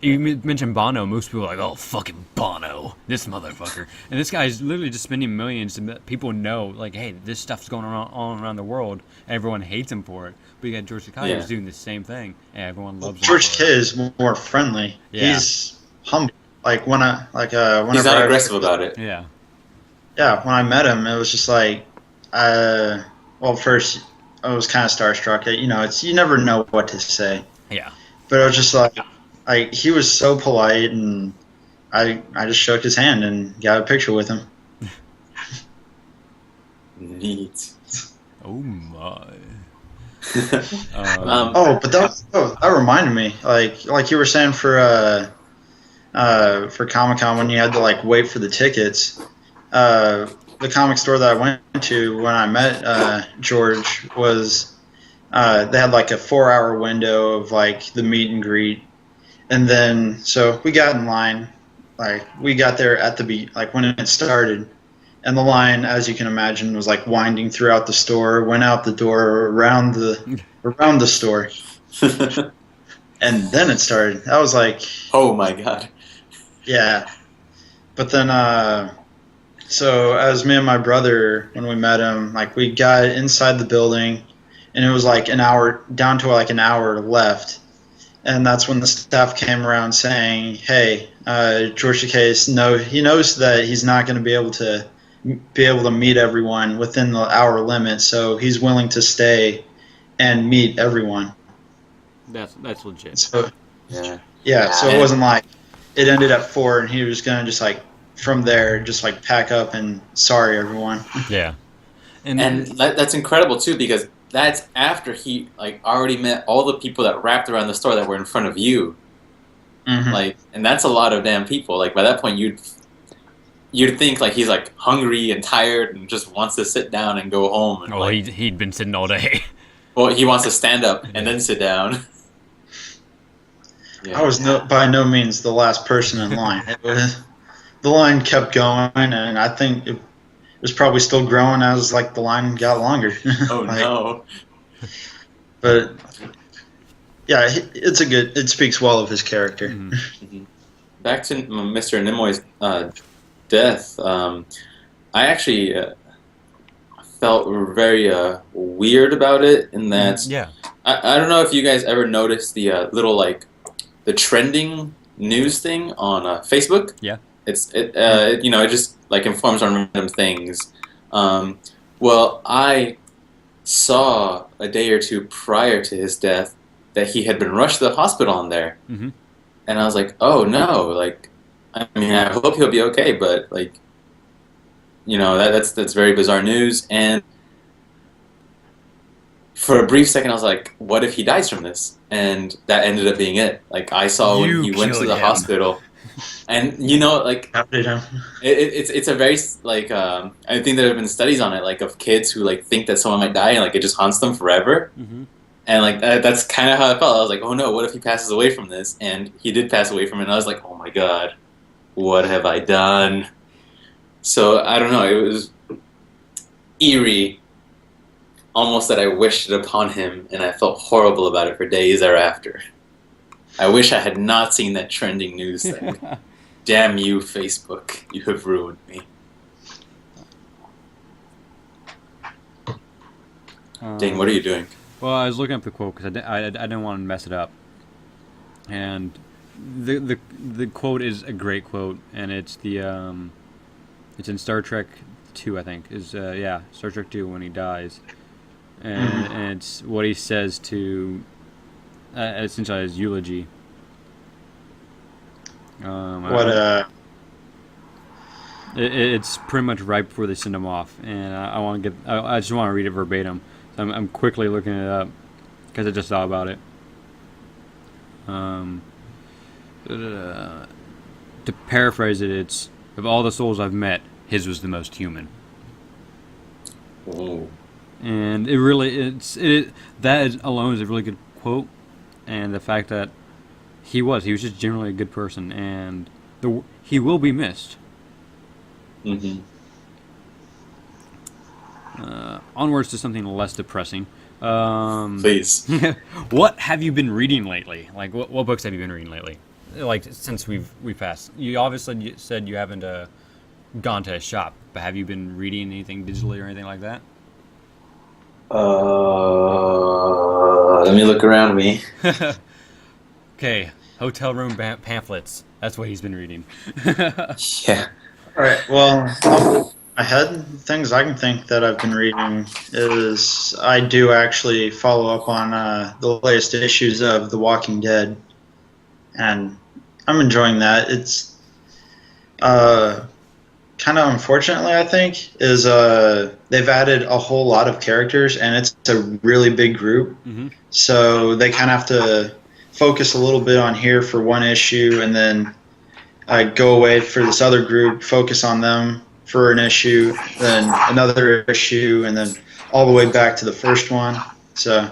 you mentioned Bono, most people are like, "Oh, fucking Bono, this motherfucker," and this guy's literally just spending millions to let people know, like, "Hey, this stuff's going on all around the world." And everyone hates him for it, but you got George Takei who's doing the same thing, and everyone loves him. George Takei is more friendly. Yeah. He's humble. Like whenever He's not aggressive about it. Yeah. Yeah, when I met him, it was just like, well, first I was kind of starstruck. You never know what to say. Yeah. But I was just like he was so polite, and I just shook his hand and got a picture with him. Neat. Oh my. But that reminded me, like you were saying for Comic-Con when you had to like wait for the tickets. The comic store that I went to when I met George was they had like a 4-hour window of like the meet and greet, and then so we got in line, like we got there at the beat, like when it started, and the line, as you can imagine, was like winding throughout the store, went out the door, around the store, and then it started. I was like, oh my god. Yeah, but then so as me and my brother, when we met him, like we got inside the building, and it was like an hour down to like an hour left, and that's when the staff came around saying, "Hey, George Takei, he knows that he's not going to be able to meet everyone within the hour limit, so he's willing to stay and meet everyone." That's legit. So yeah. So it wasn't like it ended at 4 and he was going to just like from there just like pack up and sorry everyone. Yeah. And that's incredible too, because that's after he like already met all the people that wrapped around the store that were in front of you. Mm-hmm. Like, and that's a lot of damn people. Like by that point you'd think like he's like hungry and tired and just wants to sit down and go home. And, he'd been sitting all day. Well, he wants to stand up and then sit down. Yeah. I was by no means the last person in line. The line kept going, and I think it was probably still growing as like the line got longer. Oh no! But yeah, it speaks well of his character. Mm-hmm. Back to Mr. Nimoy's death. I actually felt very weird about it in that. Yeah. I don't know if you guys ever noticed the little like the trending news thing on Facebook. Yeah. It just like informs on random things. Well, I saw a day or two prior to his death that he had been rushed to the hospital in there, and I was like, oh no, like, I mean, I hope he'll be okay, but like, that's very bizarre news. And for a brief second, I was like, what if he dies from this? And that ended up being it. Like, I saw when he went to the hospital. And you know, like Happy to. it's a very like I think there have been studies on it, like of kids who like think that someone might die and like it just haunts them forever. Mm-hmm. And like that's kind of how I felt. I was like, oh no, what if he passes away from this? And he did pass away from it. And I was like, oh my god, what have I done? So I don't know. It was eerie, almost that I wished it upon him, and I felt horrible about it for days thereafter. I wish I had not seen that trending news thing. Damn you, Facebook! You have ruined me. Dane, what are you doing? Well, I was looking up the quote because I didn't want to mess it up, and the quote is a great quote, and it's it's in Star Trek 2, I think. Star Trek 2 when he dies, and it's what he says to essentially his eulogy. It's pretty much right before they send him off, and I just want to read it verbatim. So I'm quickly looking it up because I just thought about it. To paraphrase it, it's of all the souls I've met, his was the most human. Oh. And that alone is a really good quote, and the fact that he was just generally a good person, and he will be missed. Mm-hmm. Onwards to something less depressing. Please. What have you been reading lately? Like, what books have you been reading lately? Like, since we passed. You obviously said you haven't gone to a shop, but have you been reading anything digitally or anything like that? Let me look around me. Okay, hotel room pamphlets. That's what he's been reading. Yeah. All right. Well, ahead things I can think that I've been reading is I do actually follow up on the latest issues of The Walking Dead, and I'm enjoying that. It's kind of unfortunately, I think, is they've added a whole lot of characters, and it's a really big group. Mm-hmm. So they kind of have to focus a little bit on here for one issue, and then go away for this other group, focus on them for an issue, then another issue, and then all the way back to the first one. So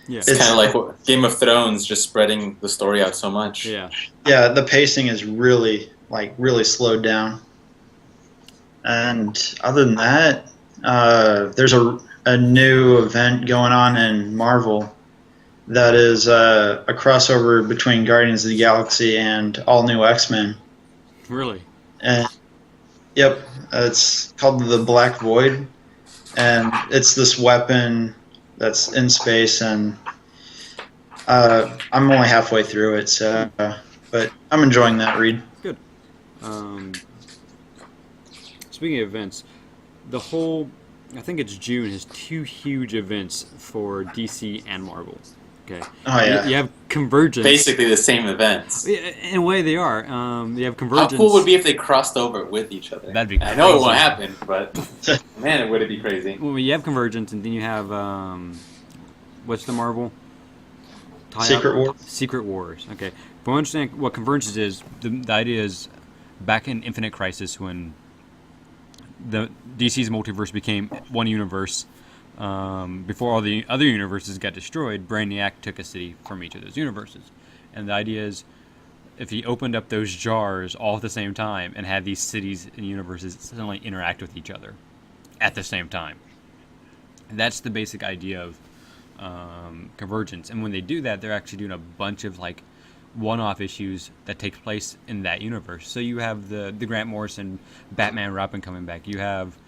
yeah, it's kind of like Game of Thrones, just spreading the story out so much. Yeah, the pacing is really slowed down. And other than that, there's a new event going on in Marvel that is a crossover between Guardians of the Galaxy and all new X-Men. Really? And yep, it's called the Black Void, and it's this weapon that's in space, and I'm only halfway through it, so but I'm enjoying that read. Good. Speaking of events, I think it's June, has 2 huge events for DC and Marvel. Okay. Oh yeah. You have Convergence. Basically the same events. In a way, they are. You have Convergence. How cool would it be if they crossed over with each other? That'd be crazy. I know it won't happen, but man, would it be crazy. Well, you have Convergence, and then you have what's the Marvel? Secret Wars. Secret Wars. Okay. From what I understand, what Convergence is, the idea is back in Infinite Crisis when the DC's multiverse became one universe. Before all the other universes got destroyed, Brainiac took a city from each of those universes. And the idea is, if he opened up those jars all at the same time and had these cities and universes suddenly interact with each other at the same time. And that's the basic idea of Convergence. And when they do that, they're actually doing a bunch of like one-off issues that take place in that universe. So you have the Grant Morrison Batman Robin coming back. You have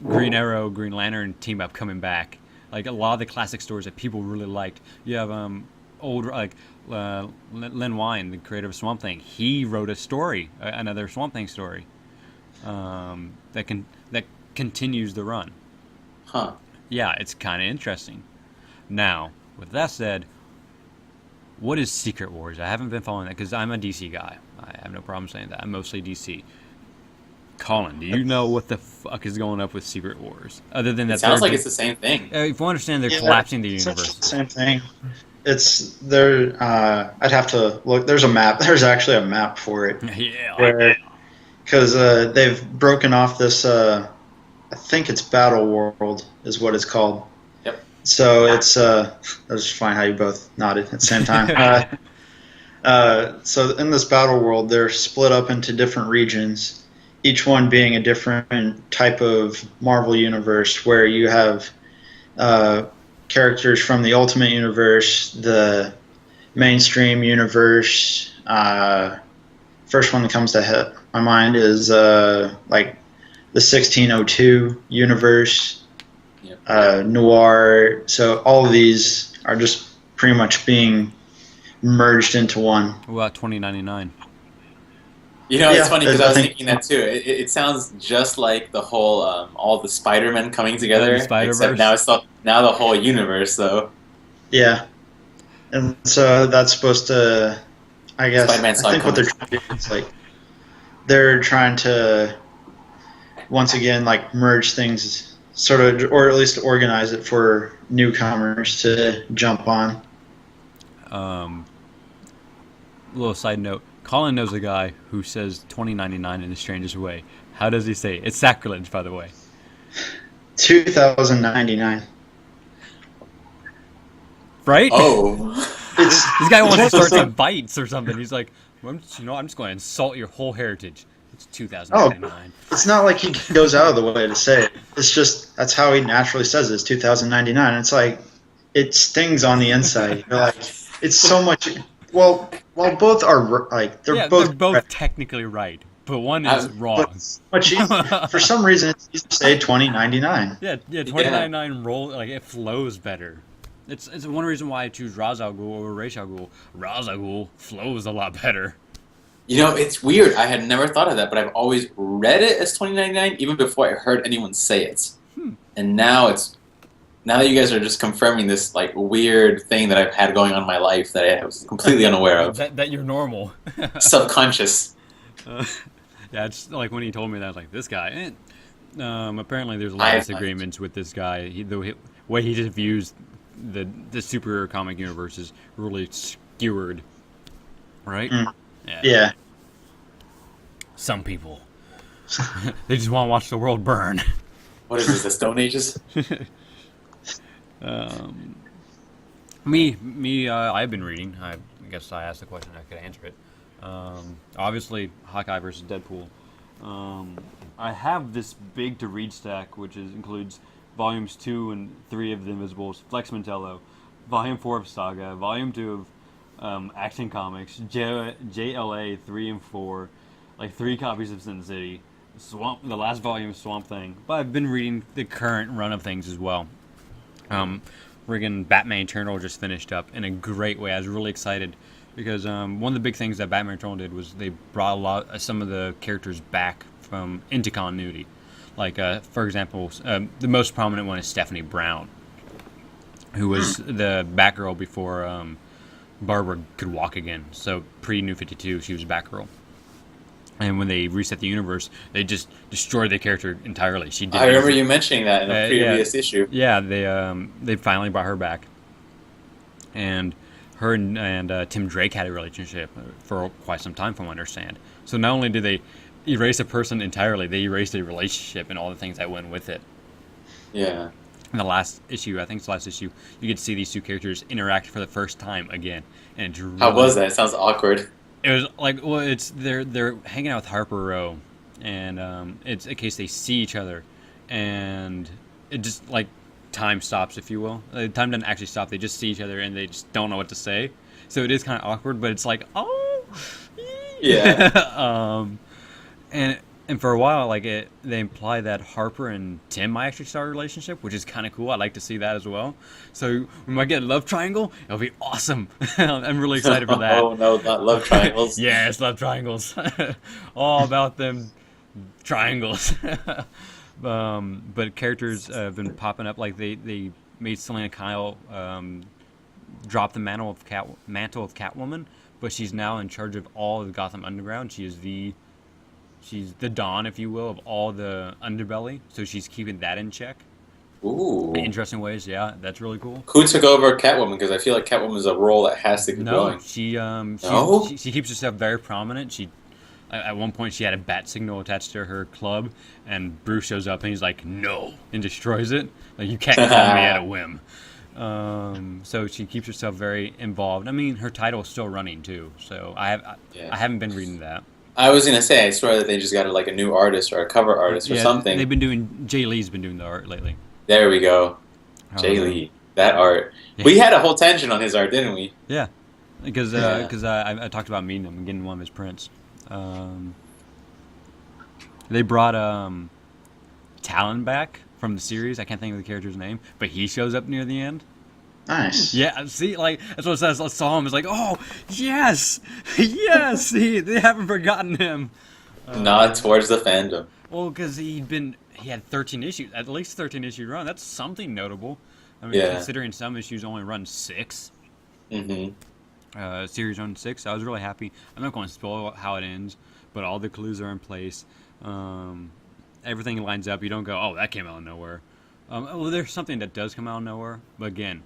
Green Arrow, Green Lantern team up coming back. Like a lot of the classic stories that people really liked. You have old Len Wein, the creator of Swamp Thing. He wrote a story, another Swamp Thing story, that continues the run. Huh. Yeah, it's kind of interesting. Now, with that said, what is Secret Wars? I haven't been following that because I'm a DC guy. I have no problem saying that. I'm mostly DC. Colin, do you know what the fuck is going up with Secret Wars? Other than that, it sounds like it's the same thing. If you understand, they're collapsing the universe. Same thing. It's there. I'd have to look. There's a map. There's actually a map for it. Yeah. Where because they've broken off this. I think it's Battle World is what it's called. Yep. So it's. I was just fine how you both nodded at the same time. So in this Battle World, they're split up into different regions, each one being a different type of Marvel universe, where you have characters from the Ultimate Universe, the mainstream universe. First one that comes to my mind is like the 1602 universe, noir. So all of these are just pretty much being merged into one. What about 2099? You know, it's Yeah, funny because I I was think- thinking that too. It sounds just like the whole all the Spider-Men coming together, the Spider-Verse. except now the whole universe though. Yeah, and so that's supposed to, I guess, Spider-Man saw I think what they're trying to do is like they're trying to once again like merge things, sort of, or at least organize it for newcomers to jump on. Little side note: Colin knows a guy who says 2099 in the strangest way. How does he say it? It's sacrilege, by the way. 2099. Right? Oh, It's This guy wants to it's one start of those some fights or something. He's like, I'm just going to insult your whole heritage. It's Oh, 2099. it's not like he goes out of the way to say it. It's just that's how he naturally says it. It's 2099. It's like it stings on the inside. You're like it's so much. Well, both are like they're both correct, technically right, but one is but wrong. it's much easier. For some reason, it's easy to say 2099. Yeah, 2099 roll like it flows better. It's one reason why I choose Ra's al Ghul over Ra's al Ghul. Ra's al Ghul flows a lot better. you know, it's weird. I had never thought of that, but I've always read it as 2099 even before I heard anyone say it. And now that you guys are just confirming this like weird thing that I've had going on in my life that I was completely unaware of. that you're normal. Subconscious. Yeah, it's like when he told me that, I was like, this guy. Apparently, there's a lot of disagreements with this guy. The way he just views the superhero comic universe is really skewered, right? Yeah. Some people, they just want to watch the world burn. What is this, the Stone Ages? I've been reading. I guess I asked the question, I could answer it. Obviously, Hawkeye versus Deadpool. I have this big to read stack, which includes volumes 2 and 3 of The Invisibles, Flex Mentello, volume 4 of Saga, volume 2 of Action Comics, JLA 3 and 4, like 3 copies of Sin City, the last volume of Swamp Thing. But I've been reading the current run of things as well. Friggin' Batman Eternal just finished up in a great way. I was really excited because one of the big things that Batman Eternal did was they brought some of the characters back into continuity. Like, for example, the most prominent one is Stephanie Brown, who was the Batgirl before Barbara could walk again. So pre-New 52, she was Batgirl. And when they reset the universe, they just destroyed the character entirely. I remember you mentioning that in a previous issue. Yeah, they finally brought her back, and her and Tim Drake had a relationship for quite some time, from what I understand. So not only did they erase a person entirely, they erased a relationship and all the things that went with it. Yeah. In the last issue, I think it's the last issue, you get to see these two characters interact for the first time again, and it's really, how was that? It sounds awkward. It was like, well, it's they're hanging out with Harper Row, and it's in case they see each other, and it just like time stops, if you will. Time doesn't actually stop; they just see each other and they just don't know what to say. So it is kind of awkward, but it's like, oh, yeah. And for a while, like they imply that Harper and Tim might actually start a relationship, which is kind of cool. I'd like to see that as well. So we might get a love triangle. It'll be awesome. I'm really excited for that. Oh no, not love triangles. Yes, love triangles. All about them triangles. But characters have been popping up. Like they made Selena Kyle drop the mantle of Catwoman, but she's now in charge of all of the Gotham Underground. She's the Dawn, if you will, of all the underbelly. So she's keeping that in check. Ooh. in interesting ways. Yeah, that's really cool. Who took over Catwoman? Because I feel like Catwoman is a role that has to keep No, going. she she keeps herself very prominent. She at one point she had a bat signal attached to her club, and Bruce shows up and he's like, "No," and destroys it. Like, you can't call me at a whim. So she keeps herself very involved. I mean, her title is still running too. So I haven't been reading that. I was gonna say, I swear that they just got like a new artist or a cover artist or something. They've been doing. Jay Lee's been doing the art lately. There we go. Jay Lee, that art. Yeah. We had a whole tangent on his art, didn't we? Yeah, because I talked about meeting him and getting one of his prints. They brought Talon back from the series. I can't think of the character's name, but he shows up near the end. Nice. Yeah, see, like, that's what it says. I saw him. It's like, oh, yes, yes. They haven't forgotten him. Nod towards the fandom. Well, because he had 13 issues, at least 13 issue run. That's something notable. I mean, considering some issues only run 6. Mm-hmm. Series run 6. I was really happy. I'm not going to spoil how it ends, but all the clues are in place. Everything lines up. You don't go, oh, that came out of nowhere. Well, there's something that does come out of nowhere, but again,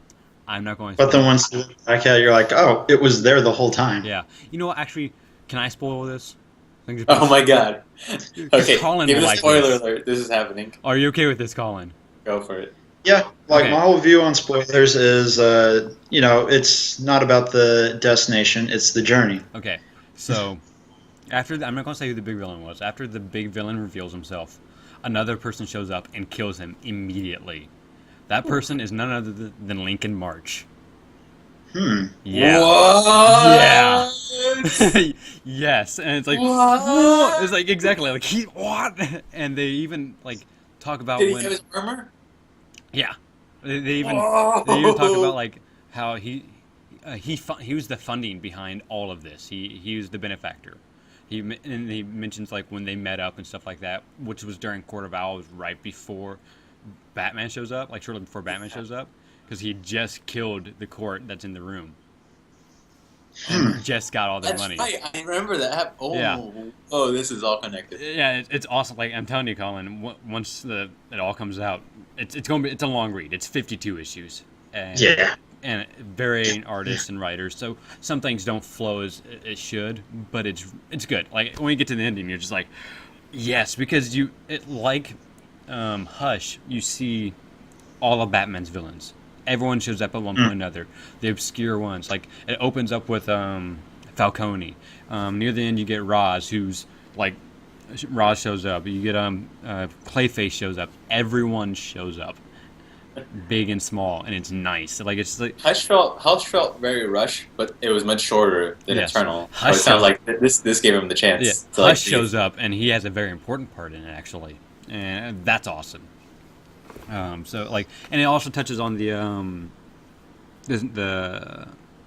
I'm not going to. But then once you look back at it, you're like, oh, it was there the whole time. Yeah. You know what? Actually, can I spoil this? Oh my god. Okay, Colin give will a like spoiler this. alert. This is happening. Are you okay with this, Colin? Go for it. Yeah, like Okay. my whole view on spoilers is, it's not about the destination, it's the journey. Okay. So, I'm not going to say who the big villain was. After the big villain reveals himself, another person shows up and kills him immediately. That person is none other than Lincoln March. Yeah. What? Yeah. Yes, and it's like, What? it's like exactly like what? And they even like talk about Did he when. have his armor? Yeah, they even Whoa. they even talk about like how he was the funding behind all of this. He was the benefactor. He mentions like when they met up and stuff like that, which was during Court of Owls, right before Batman shows up, like shortly before Batman shows up, because he just killed the court that's in the room. And just got all their That's money. right. I remember that. Oh, Yeah. Oh, this is all connected. Yeah, it's awesome. Like, I'm telling you, Colin, once it all comes out, it's a long read. It's 52 issues. And, Yeah. And varying artists and writers, so some things don't flow as it should, but it's good. Like, when you get to the ending, you're just like, yes, because Hush, you see all of Batman's villains. Everyone shows up at one point or another. The obscure ones. Like, it opens up with Falcone. Near the end, you get Roz, who's like, Roz shows up. You get Clayface shows up. Everyone shows up, big and small, and it's nice. Like, it's like Hush felt very rushed, but it was much shorter than Yes. Eternal. Hush So it sounded like this gave him the chance. yeah, to, like, Hush shows up, and he has a very important part in it, actually, and that's awesome. So like, and it also touches on the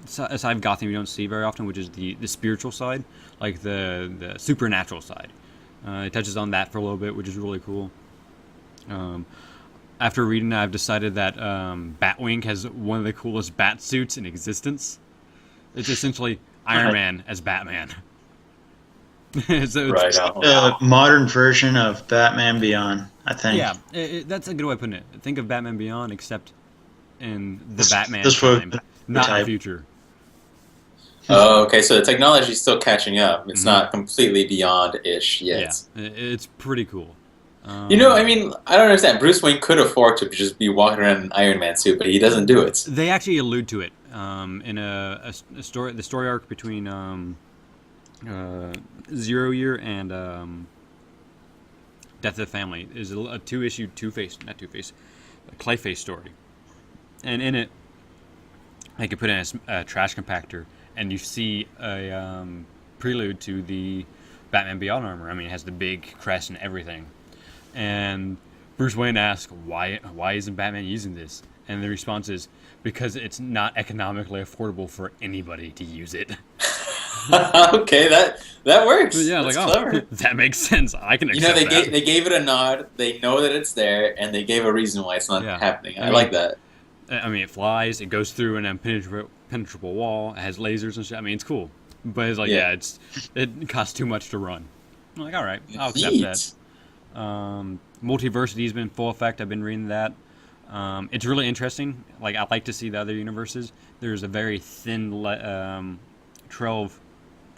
side of Gotham you don't see very often, which is the spiritual side, like the supernatural side. It touches on that for a little bit, which is really cool. After reading that, I've decided that Batwing has one of the coolest bat suits in existence. It's essentially Iron Man as Batman. So Right A modern version of Batman Beyond, I think. yeah, that's a good way of putting it. Think of Batman Beyond, except in the This- Batman this would- time, not the type. future. Oh, okay. So the technology is still catching up. It's Mhm. not completely beyond-ish yet. Yeah, it's pretty cool. You know, I mean, I don't understand. Bruce Wayne could afford to just be walking around in an Iron Man suit, but he doesn't do it. They actually allude to it in a story, the story arc between 0 Year and Death of the Family is a two-issue Clayface story, and in it, they could put in a trash compactor, and you see a prelude to the Batman Beyond armor. I mean, it has the big crest and everything. And Bruce Wayne asks, why isn't Batman using this? And the response is, because it's not economically affordable for anybody to use it. Okay, that works. Yeah, That's like, clever. that makes sense. I can You know, accept that. they gave it a nod. They know that it's there, and they gave a reason why it's not Yeah. happening. I I mean- like that. I mean, it flies, it goes through an impenetrable wall, it has lasers and shit. I mean, it's cool. But it's like, Yeah. it costs too much to run. I'm like, all right, I'll accept Neat. that. Multiversity's been full effect. I've been reading that. It's really interesting. Like, I like to see the other universes. There's a very thin trail of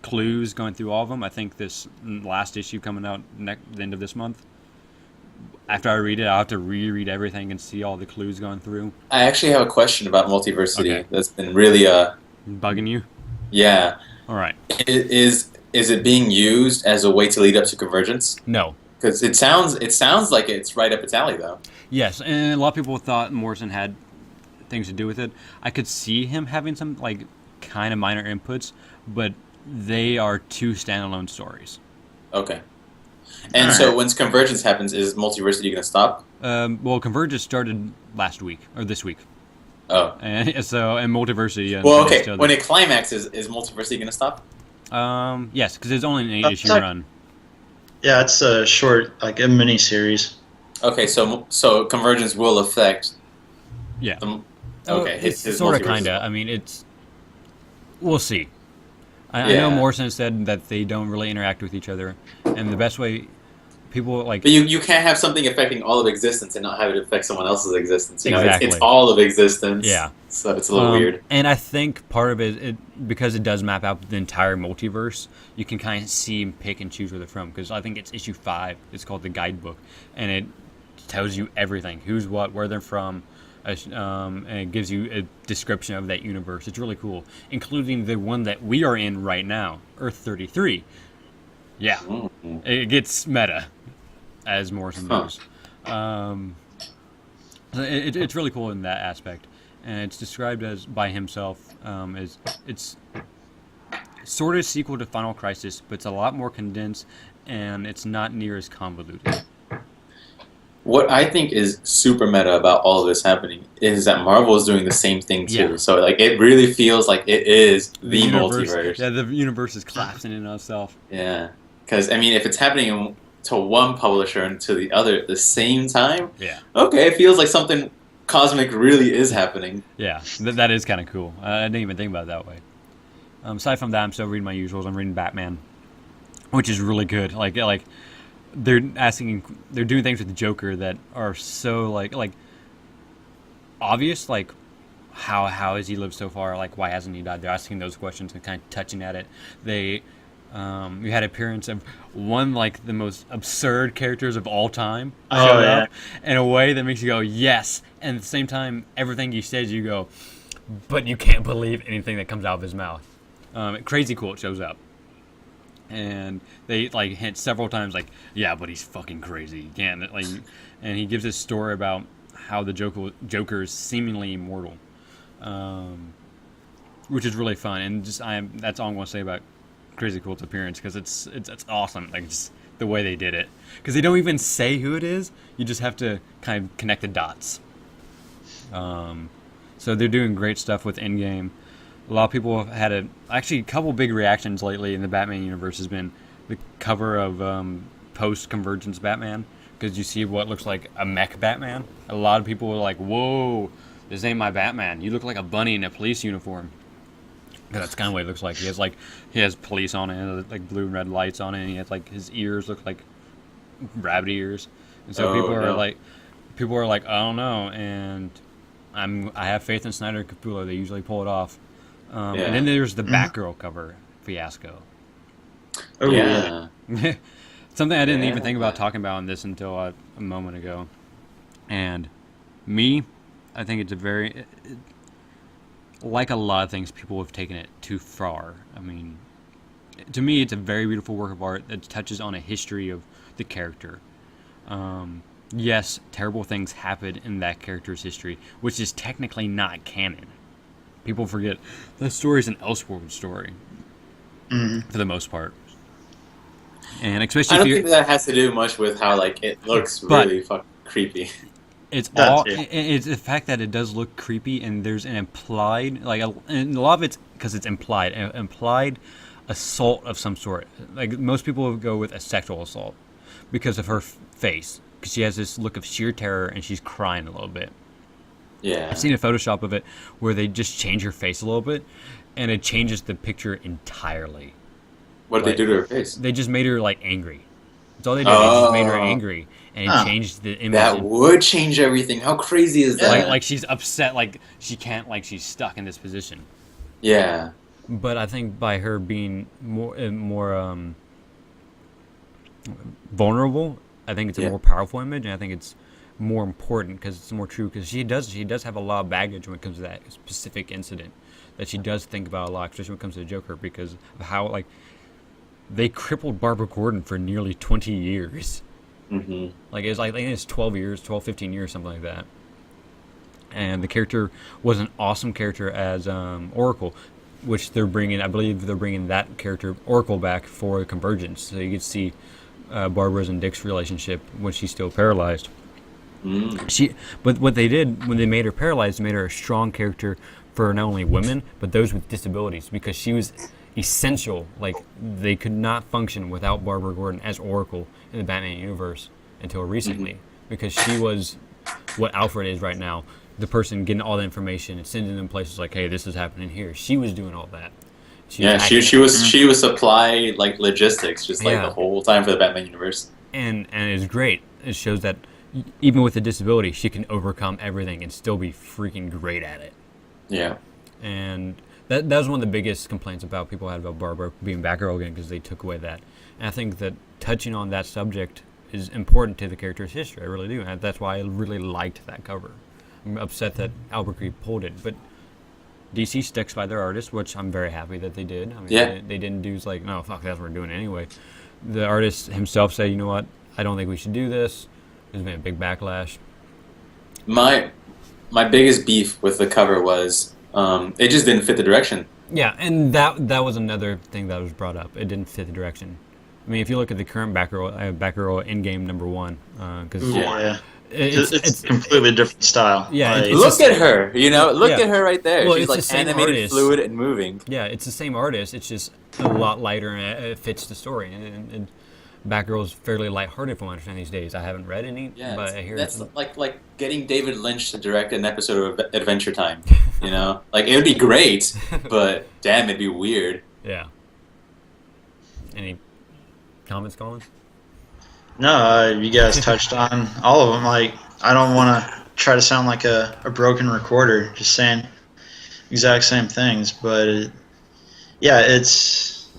clues going through all of them. I think this last issue coming out the end of this month. After I read it, I'll have to reread everything and see all the clues going through. I actually have a question about multiversity Okay. that's been really Bugging you? yeah. All right. Is it being used as a way to lead up to convergence? No. Because it sounds like it's right up its alley though. Yes, and a lot of people thought Morrison had things to do with it. I could see him having some like kind of minor inputs, but they are two standalone stories. Okay. And so when convergence happens, is multiversity going to stop? Well, Convergence started last week or this week, Oh. and Multiversity. Well, okay. When it climaxes, is multiversity going to stop? Yes, because it's only an 8-issue run. Yeah, it's a short, like a mini series. Okay, so convergence will affect. Yeah. Okay, it's his sort of multiverse kind as of. well. I mean, we'll see. I Yeah. know Morrison said that they don't really interact with each other, and the best way people like. But you can't have something affecting all of existence and not have it affect someone else's existence. You know, Exactly. it's all of existence. Yeah. So it's a little weird. And I think part of it, because it does map out the entire multiverse, you can kind of see and pick and choose where they're from. Because I think it's issue 5. It's called the Guidebook, and it tells you everything: who's what, where they're from, and it gives you a description of that universe. It's really cool, including the one that we are in right now, Earth 33. Yeah, it gets meta, as Morrison knows. It's really cool in that aspect, and it's described as by himself as it's sort of a sequel to Final Crisis, but it's a lot more condensed, and it's not near as convoluted. What I think is super meta about all of this happening is that Marvel is doing the same thing too. Yeah. So like it really feels like it is the multiverse. Yeah, the universe is collapsing in on itself. Yeah, because I mean, if it's happening to one publisher and to the other at the same time, Yeah, okay, it feels like something cosmic really is happening. yeah, that is kind of cool. I didn't even think about it that way. Aside from that, I'm still reading my usuals. I'm reading Batman, which is really good. Like they're doing things with the Joker that are so like obvious. Like how has he lived so far? Like why hasn't he died? They're asking those questions and kind of touching at it. We had appearance of one like the most absurd characters of all time showed up in a way that makes you go yes, and at the same time everything he says you go, but you can't believe anything that comes out of his mouth. Crazy Cool shows up, and they like hint several times like yeah, but he's fucking crazy. You can't like, and he gives this story about how the Joker is seemingly immortal, which is really fun. And that's all I'm going to say about Crazy Cool's appearance because it's awesome. Like just the way they did it because they don't even say who it is. You just have to kind of connect the dots. So they're doing great stuff with Endgame. A lot of people have had a couple big reactions lately in the Batman universe has been the cover of post-Convergence Batman because you see what looks like a mech Batman. A lot of people are like, whoa, this ain't my Batman. You look like a bunny in a police uniform. That's kind of what it looks like. He has police on it, like blue and red lights on it, and he has like his ears look like rabbit ears. And so people are like, I don't know, and I have faith in Snyder and Capullo. They usually pull it off. And then there's the Batgirl cover fiasco. Oh Yeah. Something I didn't even think about talking about in this until a moment ago. And I think it's like a lot of things, people have taken it too far. I mean, to me, it's a very beautiful work of art that touches on a history of the character. Yes, terrible things happen in that character's history, which is technically not canon. People forget that story is an Elseworld story for the most part, and especially I don't think that has to do much with how like it looks really fucking creepy. It's it's the fact that it does look creepy, and there's an implied and a lot of it's because it's implied, an implied assault of some sort. Like most people would go with a sexual assault because of her face, because she has this look of sheer terror and she's crying a little bit. Yeah. I've seen a Photoshop of it where they just change her face a little bit, and it changes the picture entirely. What did they do to her face? They just made her like angry. That's all they did. They just made her angry, and it changed the image. That would change everything. How crazy is that? Like she's upset, like she can't, like she's stuck in this position. Yeah. But I think by her being more vulnerable, I think it's a more powerful image, and I think it's more important because it's more true. Because she does have a lot of baggage when it comes to that specific incident that she does think about a lot, especially when it comes to the Joker, because of how like they crippled Barbara Gordon for nearly 20 years. Mm-hmm. Like I think it's 12, 15 years, something like that. And the character was an awesome character as Oracle, which I believe they're bringing that character Oracle back for Convergence, so you could see Barbara's and Dick's relationship when she's still paralyzed. But what they did when they made her paralyzed, they made her a strong character for not only women but those with disabilities, because she was essential. Like they could not function without Barbara Gordon as Oracle in the Batman universe until recently, because she was what Alfred is right now, the person getting all the information and sending them places like, hey, this is happening here. She was doing all that. She was supply like logistics just like the whole time for the Batman universe. And it's great. It shows that even with a disability, she can overcome everything and still be freaking great at it. Yeah. And that was one of the biggest complaints about people had about Barbara being Batgirl again, because they took away that. And I think that touching on that subject is important to the character's history. I really do. And that's why I really liked that cover. I'm upset that Albuquerque pulled it, but DC sticks by their artist, which I'm very happy that they did. I mean, they didn't do like, no, fuck, that's what we're doing anyway. The artist himself said, you know what, I don't think we should do this. There's been a big backlash. My biggest beef with the cover was it just didn't fit the direction. Yeah, and that was another thing that was brought up. It didn't fit the direction. I mean, if you look at the current Batgirl Endgame #1, because it's a completely different style. Yeah, look at her. Look at her right there. Well, she's like animated, artist. Fluid, and moving. Yeah, it's the same artist. It's just a lot lighter, and it fits the story. And Batgirl's fairly lighthearted, from what I understand these days. I haven't read any, but I hear that's like getting David Lynch to direct an episode of Adventure Time. Like it would be great, but damn, it'd be weird. Yeah. Any comments, Colin? No, you guys touched on all of them. Like, I don't want to try to sound like a broken recorder, just saying exact same things. But it's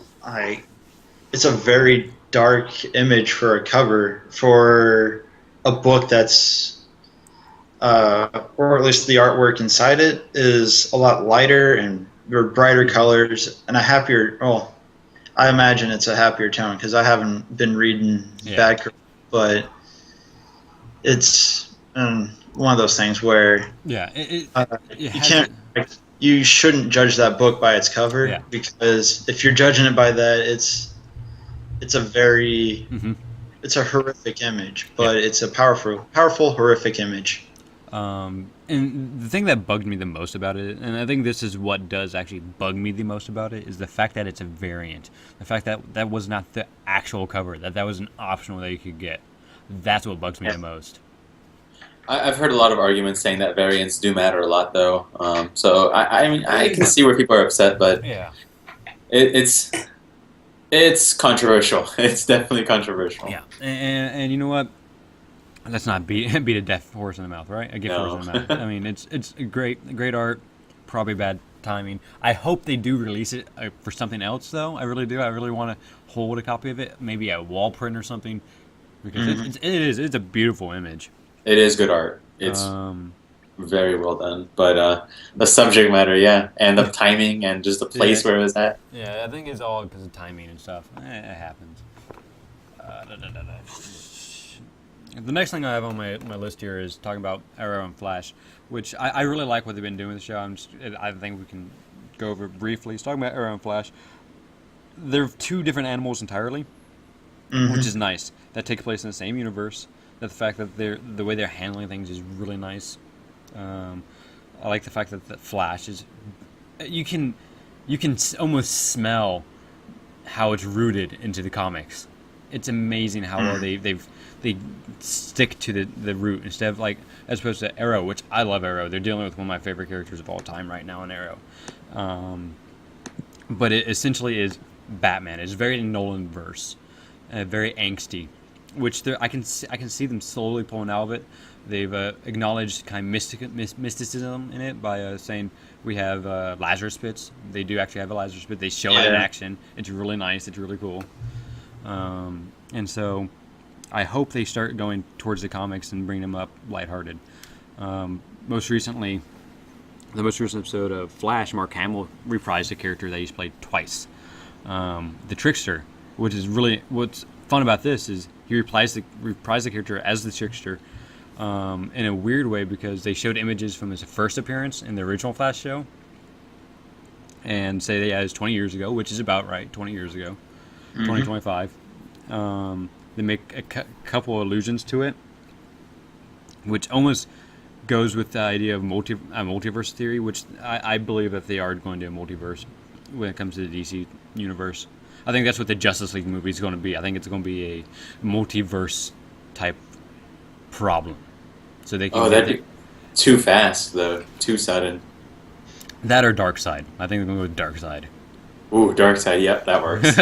a very dark image for a cover for a book that's, or at least the artwork inside it is a lot lighter and brighter colors and a happier. Well, I imagine it's a happier tone because I haven't been reading Batgirl, but it's one of those things where you shouldn't judge that book by its cover because if you're judging it by that, it's a very it's a horrific image, but it's a powerful horrific image. And the thing that bugged me the most about it, and I think this is what does actually bug me the most about it, is the fact that it's a variant. The fact that that was not the actual cover, that was an optional that you could get. That's what bugs me the most. I've heard a lot of arguments saying that variants do matter a lot, though. So I mean, I can see where people are upset, but it's controversial. It's definitely controversial. Yeah, and you know what? Let's not beat a deaf horse in the mouth, right? A gift horse in the mouth. I mean, it's great art, probably bad timing. I hope they do release it for something else, though. I really do. I really want to hold a copy of it, maybe a wall print or something, because it's a beautiful image. It is good art. It's very well done. But the subject matter, and the timing and just the place where it was at. Yeah, I think it's all because of timing and stuff. It happens. The next thing I have on my list here is talking about Arrow and Flash, which I really like what they've been doing with the show. I think we can go over it briefly. It's talking about Arrow and Flash. They're two different animals entirely, which is nice. That take place in the same universe. That the fact that the way they're handling things is really nice. I like the fact that the Flash is. You can almost smell how it's rooted into the comics. It's amazing how well they stick to the root instead of as opposed to Arrow, which I love Arrow. They're dealing with one of my favorite characters of all time right now in Arrow. But it essentially is Batman. It's very Nolan-verse, very angsty. which I can see them slowly pulling out of it. They've acknowledged kind of mysticism in it by saying we have Lazarus pits. They do actually have a Lazarus pit. They show it in action. It's really nice. It's really cool. And so I hope they start going towards the comics and bring them up lighthearted. Most recently, the most recent episode of Flash, Mark Hamill reprised a character that he's played twice. The Trickster, which is really what's fun about this is he reprised the character as the Trickster in a weird way because they showed images from his first appearance in the original Flash show and say that it was 20 years ago, which is about right, 20 years ago, 2025. They make a couple allusions to it, which almost goes with the idea of multiverse theory, which I believe that they are going to a multiverse when it comes to the DC universe. I think that's what the Justice League movie is going to be. I think it's going to be a multiverse type problem. So they can that'd be too fast, though. Too sudden. That or Darkseid. I think they're going to go with Darkseid. Ooh, Darkseid. Yep, that works.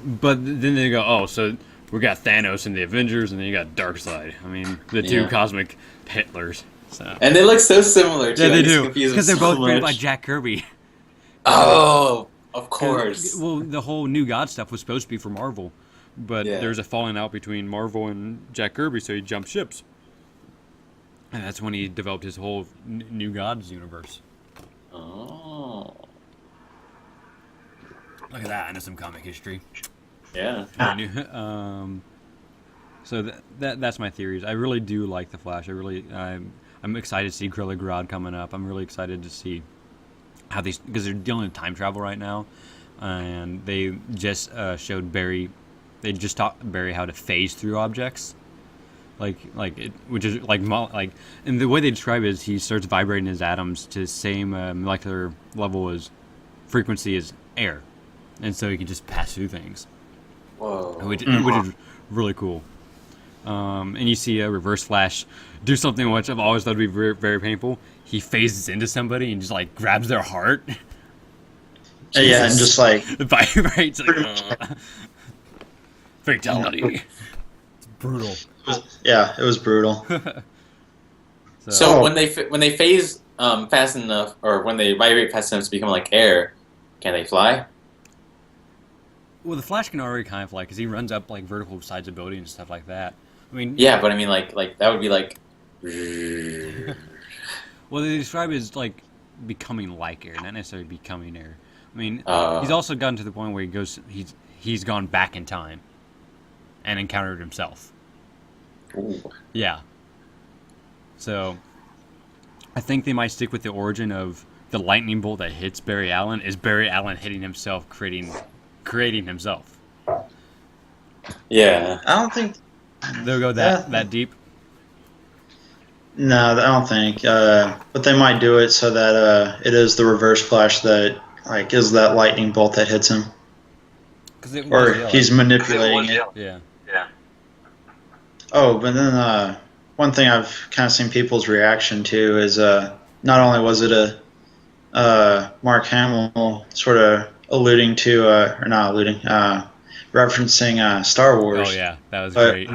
But then they go, so we got Thanos and the Avengers, and then you got Darkseid. I mean, the two cosmic Hitlers. So. And they look so similar, too. Yeah, they do. Because they're both made by Jack Kirby. Oh, of course. Well, the whole New God stuff was supposed to be for Marvel. But there's a falling out between Marvel and Jack Kirby, so he jumped ships. And that's when he developed his whole New Gods universe. Oh. Look at that. I know some comic history. Yeah. So that's my theories. I really do like The Flash. I'm excited to see Gorilla Grodd coming up. I'm really excited to see how because they're dealing with time travel right now. And they just showed Barry... They just taught Barry how to phase through objects, which is and the way they describe it is he starts vibrating his atoms to the same molecular level as frequency as air, and so he can just pass through things. Whoa! Which is really cool. And you see a Reverse Flash do something which I've always thought would be very, very painful. He phases into somebody and just grabs their heart. Yeah, and just vibrates. Fatality. It's brutal. Yeah, it was brutal. So when they phase fast enough, or when they vibrate fast enough to become like air, can they fly? Well, the Flash can already kind of fly because he runs up vertical sides of buildings and stuff like that. I mean, yeah, but I mean like that would be like. Well, they describe it as becoming like air, not necessarily becoming air. I mean, he's also gotten to the point where he's gone back in time. And encountered himself. Ooh. Yeah. So, I think they might stick with the origin of the lightning bolt that hits Barry Allen is Barry Allen hitting himself, creating himself. Yeah. I don't think they'll go that deep. No, I don't think. But they might do it so that it is the Reverse Flash that is that lightning bolt that hits him. Or he's manipulating it. Yeah. Oh, but then one thing I've kind of seen people's reaction to is not only was it a Mark Hamill sort of alluding to, or not alluding, referencing Star Wars. Oh, yeah, that was great.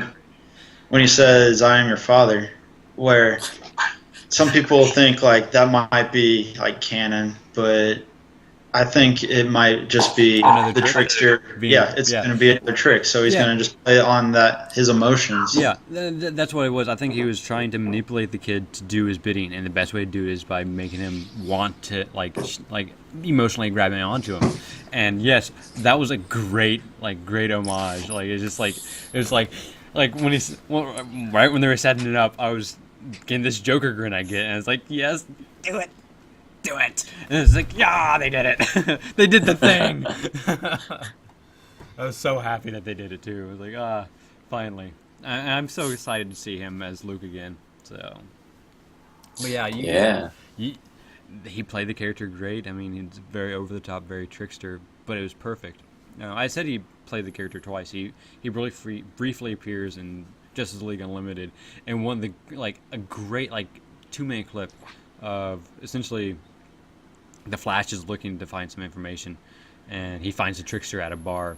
When he says, "I am your father," where some people think that might be canon, but I think it might just be the trickster. It's going to be another trick. So he's going to just play on his emotions. Yeah, that's what it was. I think he was trying to manipulate the kid to do his bidding, and the best way to do it is by making him want to emotionally grabbing onto him. And yes, that was a great homage. It was when right when they were setting it up, I was getting this Joker grin I get, and it's yes, do it. Do it! And it's yeah, they did it! They did the thing! I was so happy that they did it too. I was finally. I'm so excited to see him as Luke again. So, but yeah, he played the character great. I mean, he's very over the top, very trickster, but it was perfect. I said he played the character twice. He really briefly appears in Justice League Unlimited, and one of the a great 2-minute clip of essentially the Flash is looking to find some information, and he finds the trickster at a bar,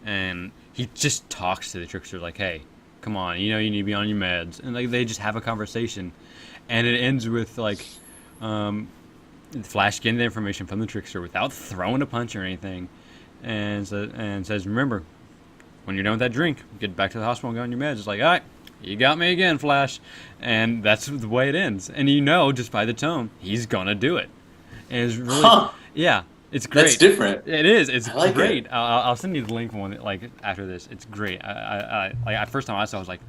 and he just talks to the trickster like, "Hey, come on, you need to be on your meds," and like they just have a conversation, and it ends with like, Flash getting the information from the trickster without throwing a punch or anything, and says, "Remember, when you're done with that drink, get back to the hospital and go on your meds." It's like, all right, you got me again, Flash, and that's the way it ends. And just by the tone, he's gonna do it. And it's really, yeah, it's great. That's different. It is. It's like great. it. I'll send you the link one like after this. It's great. Like first time I saw it, I was like,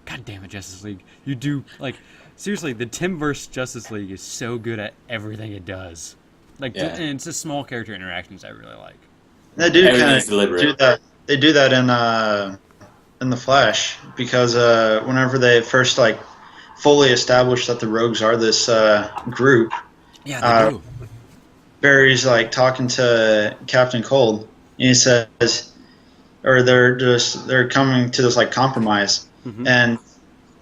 God damn it, Justice League! You do like seriously. The Timverse Justice League is so good at everything it does. Like, and it's just small character interactions I really like. They do kind of do that. They do that in the Flash because whenever they first like fully establish that the Rogues are this group, yeah, they do. Barry's like talking to Captain Cold, and he says, or they're coming to this like compromise, and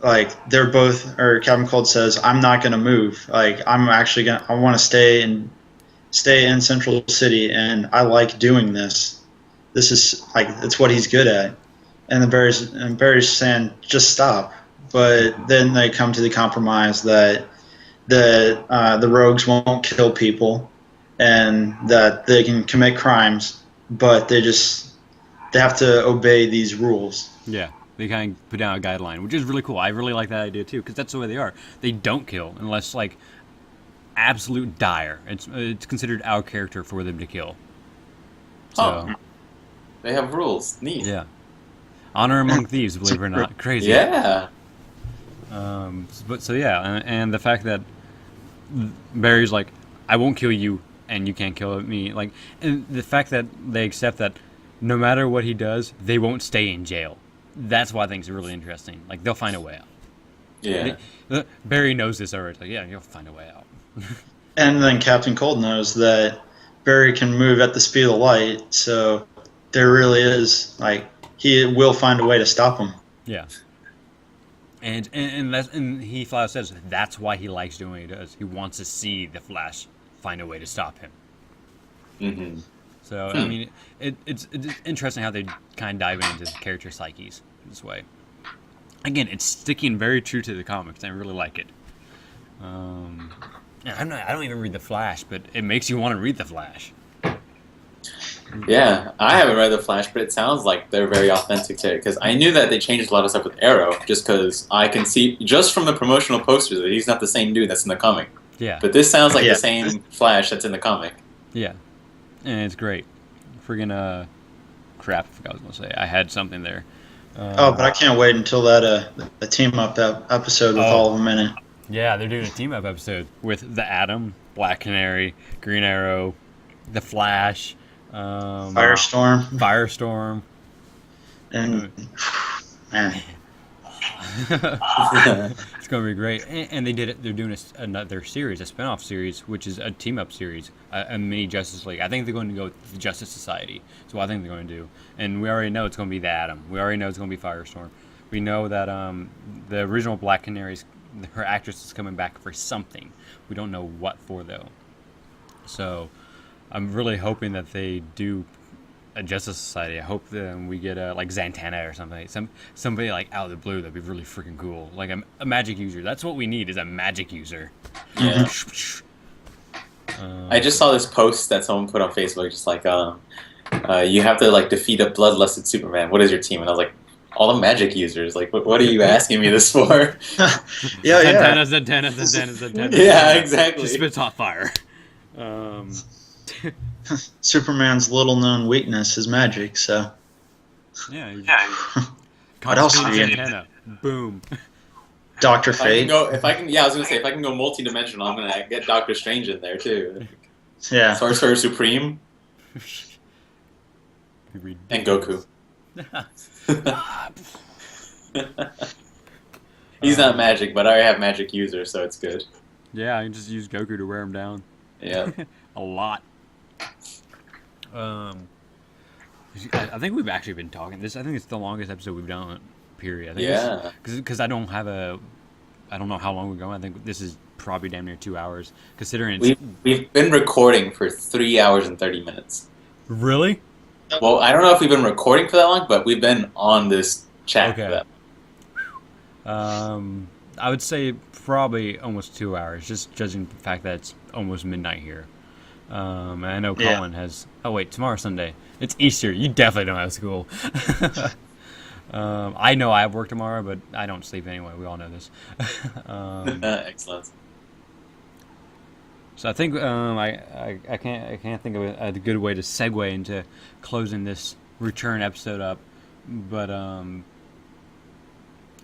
like they're both, or Captain Cold says, "I'm not gonna move. Like I want to stay in Central City, and I like doing this. This is like it's what he's good at." And Barry's saying, "Just stop." But then they come to the compromise that the Rogues won't kill people, and that they can commit crimes, but they have to obey these rules. Yeah, they kind of put down a guideline, which is really cool. I really like that idea too, because that's the way they are. They don't kill unless like absolute dire. It's considered our character for them to kill. So they have rules. Neat. Yeah. Honor among thieves, believe it or not. Crazy. Yeah. But so yeah, and the fact that Barry's like, I won't kill you, and you can't kill me. Like, and the fact that they accept that no matter what he does, they won't stay in jail. That's why I think it's really interesting. Like, they'll find a way out. Yeah. Barry knows this already. Like, yeah, you'll find a way out. And then Captain Cold knows that Barry can move at the speed of light, so there really is like he will find a way to stop him. Yeah. And he flat says that's why he likes doing what he does. He wants to see the Flash find a way to stop him. Mm-hmm. So I mean, it's interesting how they kind of dive into the character psyches this way. Again, it's sticking very true to the comics. I really like it. I don't even read the Flash, but it makes you want to read the Flash. Yeah, I haven't read The Flash, but it sounds like they're very authentic to it, because I knew that they changed a lot of stuff with Arrow, just because I can see, just from the promotional posters, that he's not the same dude that's in the comic. Yeah. But this sounds like the same Flash that's in the comic. Yeah. And it's great. Friggin', crap, I forgot what I was going to say. I had something there. But I can't wait until that a team-up episode with all of them in it. Yeah, they're doing a team-up episode with the Atom, Black Canary, Green Arrow, the Flash... Firestorm, and man, it's gonna be great. And they did it. They're doing another series, a spinoff series, which is a team-up series, a mini Justice League. I think they're going to go with the Justice Society. That's what I think they're going to do. And we already know it's going to be the Atom. We already know it's going to be Firestorm. We know that the original Black Canary's, her actress is coming back for something. We don't know what for though. So. I'm really hoping that they do a Justice Society. I hope that we get like Zatanna or something. Somebody like out of the blue that'd be really freaking cool. Like a magic user. That's what we need is a magic user. Yeah. I just saw this post that someone put on Facebook, just like you have to like defeat a bloodlusted Superman. What is your team? And I was like, all the magic users. Like, what are you asking me this for? yeah. Zatanna. Yeah, exactly. She spits hot fire. Superman's little-known weakness is magic, so... Yeah. What else do you need? Boom. Dr. Fate. I was gonna say, if I can go multi-dimensional, I'm gonna get Doctor Strange in there, too. Yeah. Sorcerer Supreme. And Goku. He's not magic, but I have magic user, so it's good. Yeah, I can just use Goku to wear him down. Yeah. A lot. I think we've actually been talking this. I think it's the longest episode we've done. Period. I think because I don't know how long we're going. I think this is probably damn near 2 hours. Considering we've been recording for 3 hours and 30 minutes. Really? Well, I don't know if we've been recording for that long, but we've been on this chat for Okay. that. I would say probably almost 2 hours, just judging the fact that it's almost midnight here. And I know Yeah. Colin has. Oh wait, tomorrow's Sunday. It's Easter. You definitely don't have school. I know I have work tomorrow, but I don't sleep anyway. We all know this. Excellent. So I think I can't think of a good way to segue into closing this return episode up, but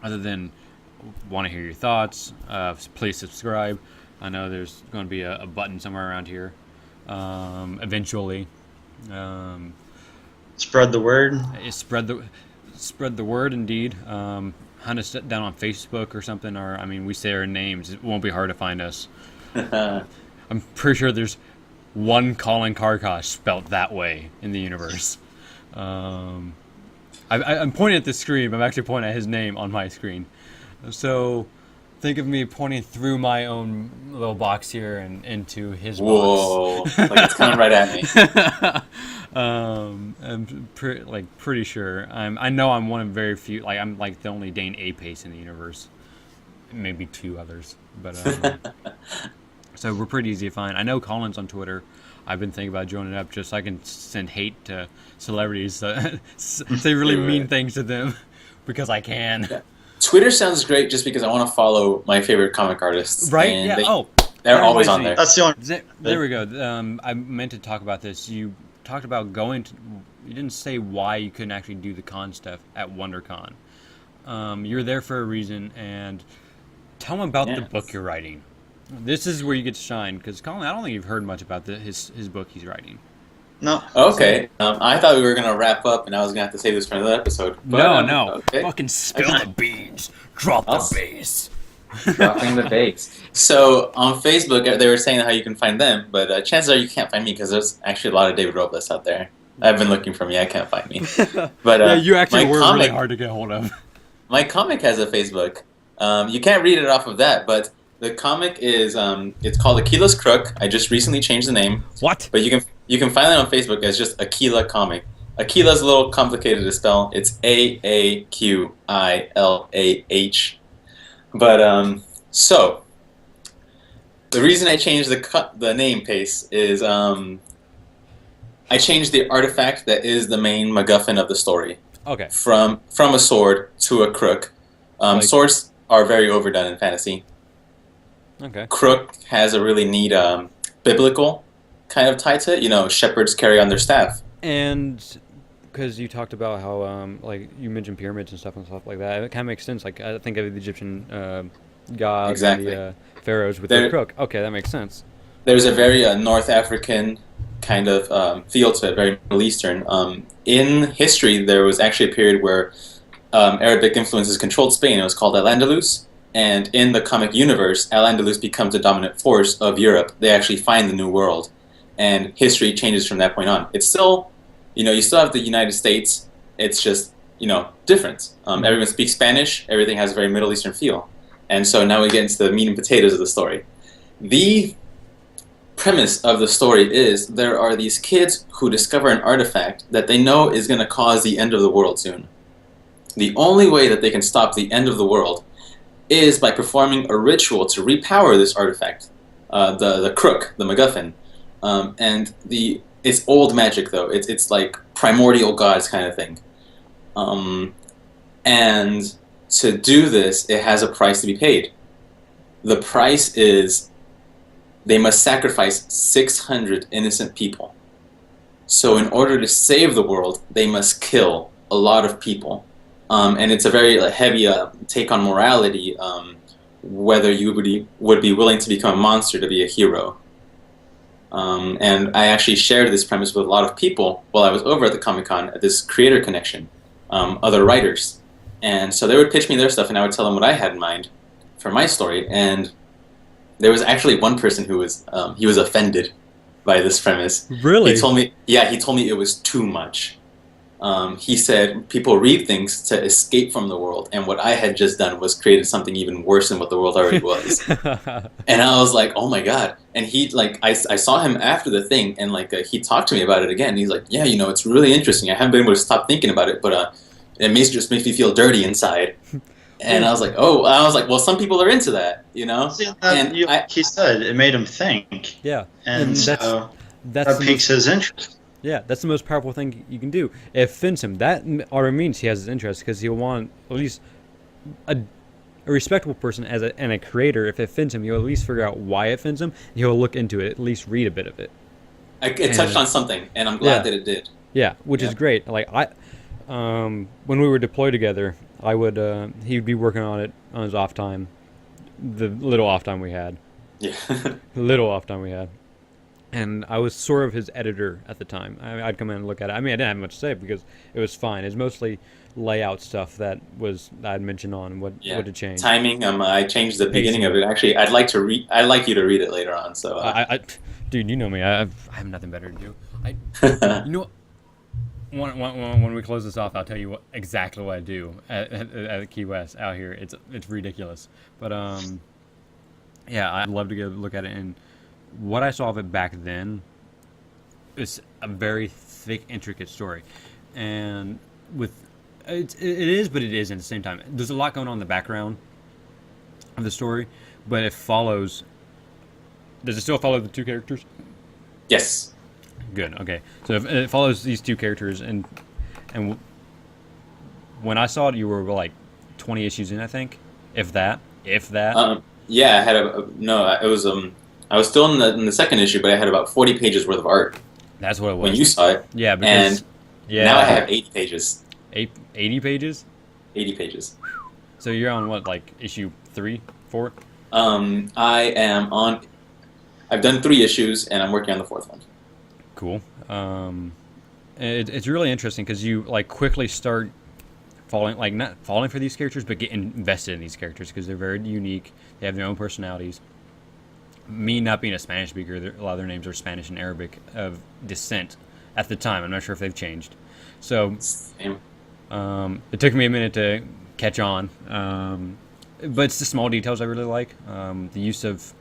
other than want to hear your thoughts, please subscribe. I know there's going to be a button somewhere around here eventually. Spread the word. Spread the word, indeed. Hunt us down on Facebook or something, or I mean, we say our names. It won't be hard to find us. I'm pretty sure there's one Colin Karkosh spelt that way in the universe. I'm pointing at the screen. I'm actually pointing at his name on my screen. So think of me pointing through my own little box here and into his Whoa! box. Like it's coming right at me. I'm pretty sure. I know I'm one of very few. Like I'm like the only Dane Apace in the universe. Maybe two others, but so we're pretty easy to find. I know Colin's on Twitter. I've been thinking about joining up just so I can send hate to celebrities, say really mean things to them because I can. Yeah. Twitter sounds great just because I want to follow my favorite comic artists. Right? And Yeah. they're always on there. That's the only. There we go. I meant to talk about this. You talked about going to. You didn't say why you couldn't actually do the con stuff at WonderCon. You're there for a reason, and tell them about the book you're writing. This is where you get to shine, because Colin, I don't think you've heard much about his book he's writing. No. Okay. I thought we were going to wrap up, and I was going to have to save this for another episode. But, No. Okay. Fucking spill the beans. Drop the bass. Dropping the base. So on Facebook, they were saying how you can find them, but chances are you can't find me because there's actually a lot of David Robles out there. I've been looking for me. I can't find me. But yeah, you actually my were comic, really hard to get hold of. My comic has a Facebook. You can't read it off of that, but the comic is it's called Aquila's Crook. I just recently changed the name. What? But you can find it on Facebook as just Aquila Comic. Aquila's a little complicated to spell. It's Aaqilah. But so the reason I changed the name Pace is I changed the artifact that is the main MacGuffin of the story. Okay. From a sword to a crook. Swords are very overdone in fantasy. Okay. Crook has a really neat biblical kind of tie to it. You know, shepherds carry on their staff. And because you talked about how, like, you mentioned pyramids and stuff like that, it kind of makes sense. Like, I think of the Egyptian gods Exactly. and the pharaohs with their crook. Okay, that makes sense. There's a very North African kind of feel to it, very Middle Eastern. In history, there was actually a period where Arabic influences controlled Spain. It was called Al-Andalus. And in the comic universe, Al-Andalus becomes the dominant force of Europe. They actually find the New World. And history changes from that point on. It's still, you still have the United States. It's just, different. Everyone speaks Spanish. Everything has a very Middle Eastern feel. And so now we get into the meat and potatoes of the story. The premise of the story is there are these kids who discover an artifact that they know is going to cause the end of the world soon. The only way that they can stop the end of the world is by performing a ritual to repower this artifact, the crook, the MacGuffin. And it's old magic, though. It's like primordial gods kind of thing. And to do this, it has a price to be paid. The price is they must sacrifice 600 innocent people. So in order to save the world, they must kill a lot of people. And it's a very heavy take on morality, whether you would be willing to become a monster to be a hero. And I actually shared this premise with a lot of people while I was over at the Comic-Con at this creator connection, other writers. And so they would pitch me their stuff, and I would tell them what I had in mind for my story. And there was actually one person who was he was offended by this premise. Really? He told me it was too much. he said people read things to escape from the world, and what I had just done was created something even worse than what the world already was. And I was like, oh my god. And he, like, I saw him after the thing, and like he talked to me about it again. And he's like, yeah, you know, it's really interesting. I haven't been able to stop thinking about it, but just makes me feel dirty inside. And I was like, well, some people are into that, you know. See, And he said it made him think. Yeah, And so that's that piques his interest. yeah, that's the most powerful thing you can do. It offends him. That already means he has his interest because he'll want at least a respectable person and a creator. If it offends him, he'll at least figure out why it offends him. And he'll look into it, at least read a bit of it. it touched on something, and I'm glad that it did. Yeah, which is great. Like when we were deployed together, I would he'd be working on it on his off time, the little off time we had. Yeah. Little off time we had. And I was sort of his editor at the time. I'd come in and look at it. I mean, I didn't have much to say because it was fine. It's mostly layout stuff that I'd mentioned on what to change. Timing. I changed the beginning of it. Actually, I'd like you to read it later on. So, dude, you know me. I have nothing better to do. You know, when we close this off, I'll tell you exactly what I do at Key West out here. It's ridiculous, but yeah, I'd love to go look at it. And what I saw of it back then is a very thick, intricate story, and it is, but it isn't at the same time. There's a lot going on in the background of the story, but it follows. Does it still follow the two characters? Yes. Good. Okay. So it follows these two characters, and when I saw it, you were like 20 issues in, I think, if that. Yeah, I had it was I was still in the second issue, but I had about 40 pages worth of art. That's what it was. When you saw it. Yeah, because now I have 80 pages. 80 pages? 80 pages. So you're on what, like issue 3, 4? I've done 3 issues, and I'm working on the 4th one. Cool. It's really interesting because you like quickly start not falling for these characters, but get invested in these characters because they're very unique. They have their own personalities. Me not being a Spanish speaker, a lot of their names are Spanish and Arabic of descent at the time. I'm not sure if they've changed. So Same. It took me a minute to catch on. But it's the small details I really like. The use of,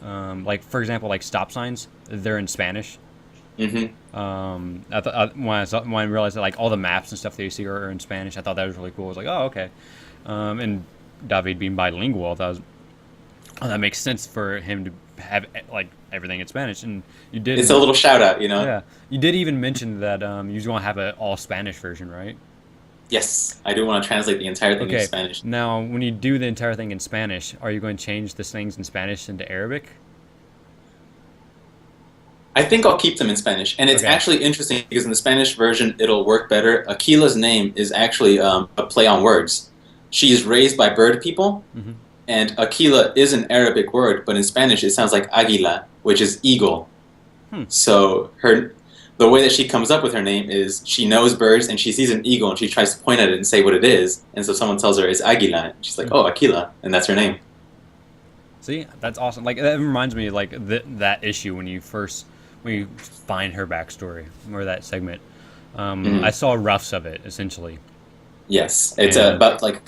like, for example, like stop signs. They're in Spanish. Mm-hmm. When I realized that like all the maps and stuff that you see are in Spanish, I thought that was really cool. I was like, oh, okay. And David being bilingual, I thought that makes sense for him to have like everything in Spanish. And you did. It's a little shout out, you know. Yeah, you did even mention that you was going to have an all Spanish version, right? Yes, I do want to translate the entire thing in Spanish. Now, when you do the entire thing in Spanish, are you going to change the things in Spanish into Arabic? I think I'll keep them in Spanish. And it's actually interesting because in the Spanish version, it'll work better. Aquila's name is actually a play on words. She is raised by bird people, and Aquila is an Arabic word, but in Spanish it sounds like águila, which is eagle. So the way that she comes up with her name is she knows birds and she sees an eagle and she tries to point at it and say what it is. And so someone tells her it's águila, and she's like, oh, Aquila, and that's her name. See, that's awesome. Like that reminds me of like that issue when you find her backstory or that segment. I saw roughs of it essentially. Yes, it's about like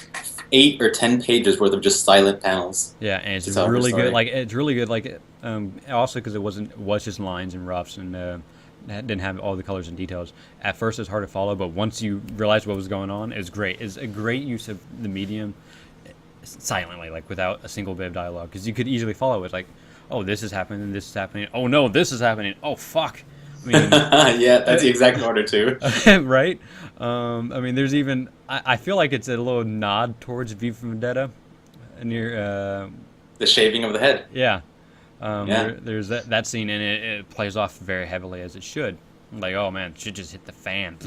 8 or 10 pages worth of just silent panels. Yeah, and it's really good. Like it's really good. Like also because it was just lines and roughs and didn't have all the colors and details. At first, it's hard to follow, but once you realize what was going on, it was great. It's a great use of the medium silently, like without a single bit of dialogue, because you could easily follow it. Like, oh, this is happening, this is happening. Oh no, this is happening. Oh fuck. I mean, yeah, that's the exact order too. Right? I mean, there's even I feel like it's a little nod towards V for Vendetta near the shaving of the head. Yeah. There's that scene, and it plays off very heavily as it should. Like, oh man, it should just hit the fan.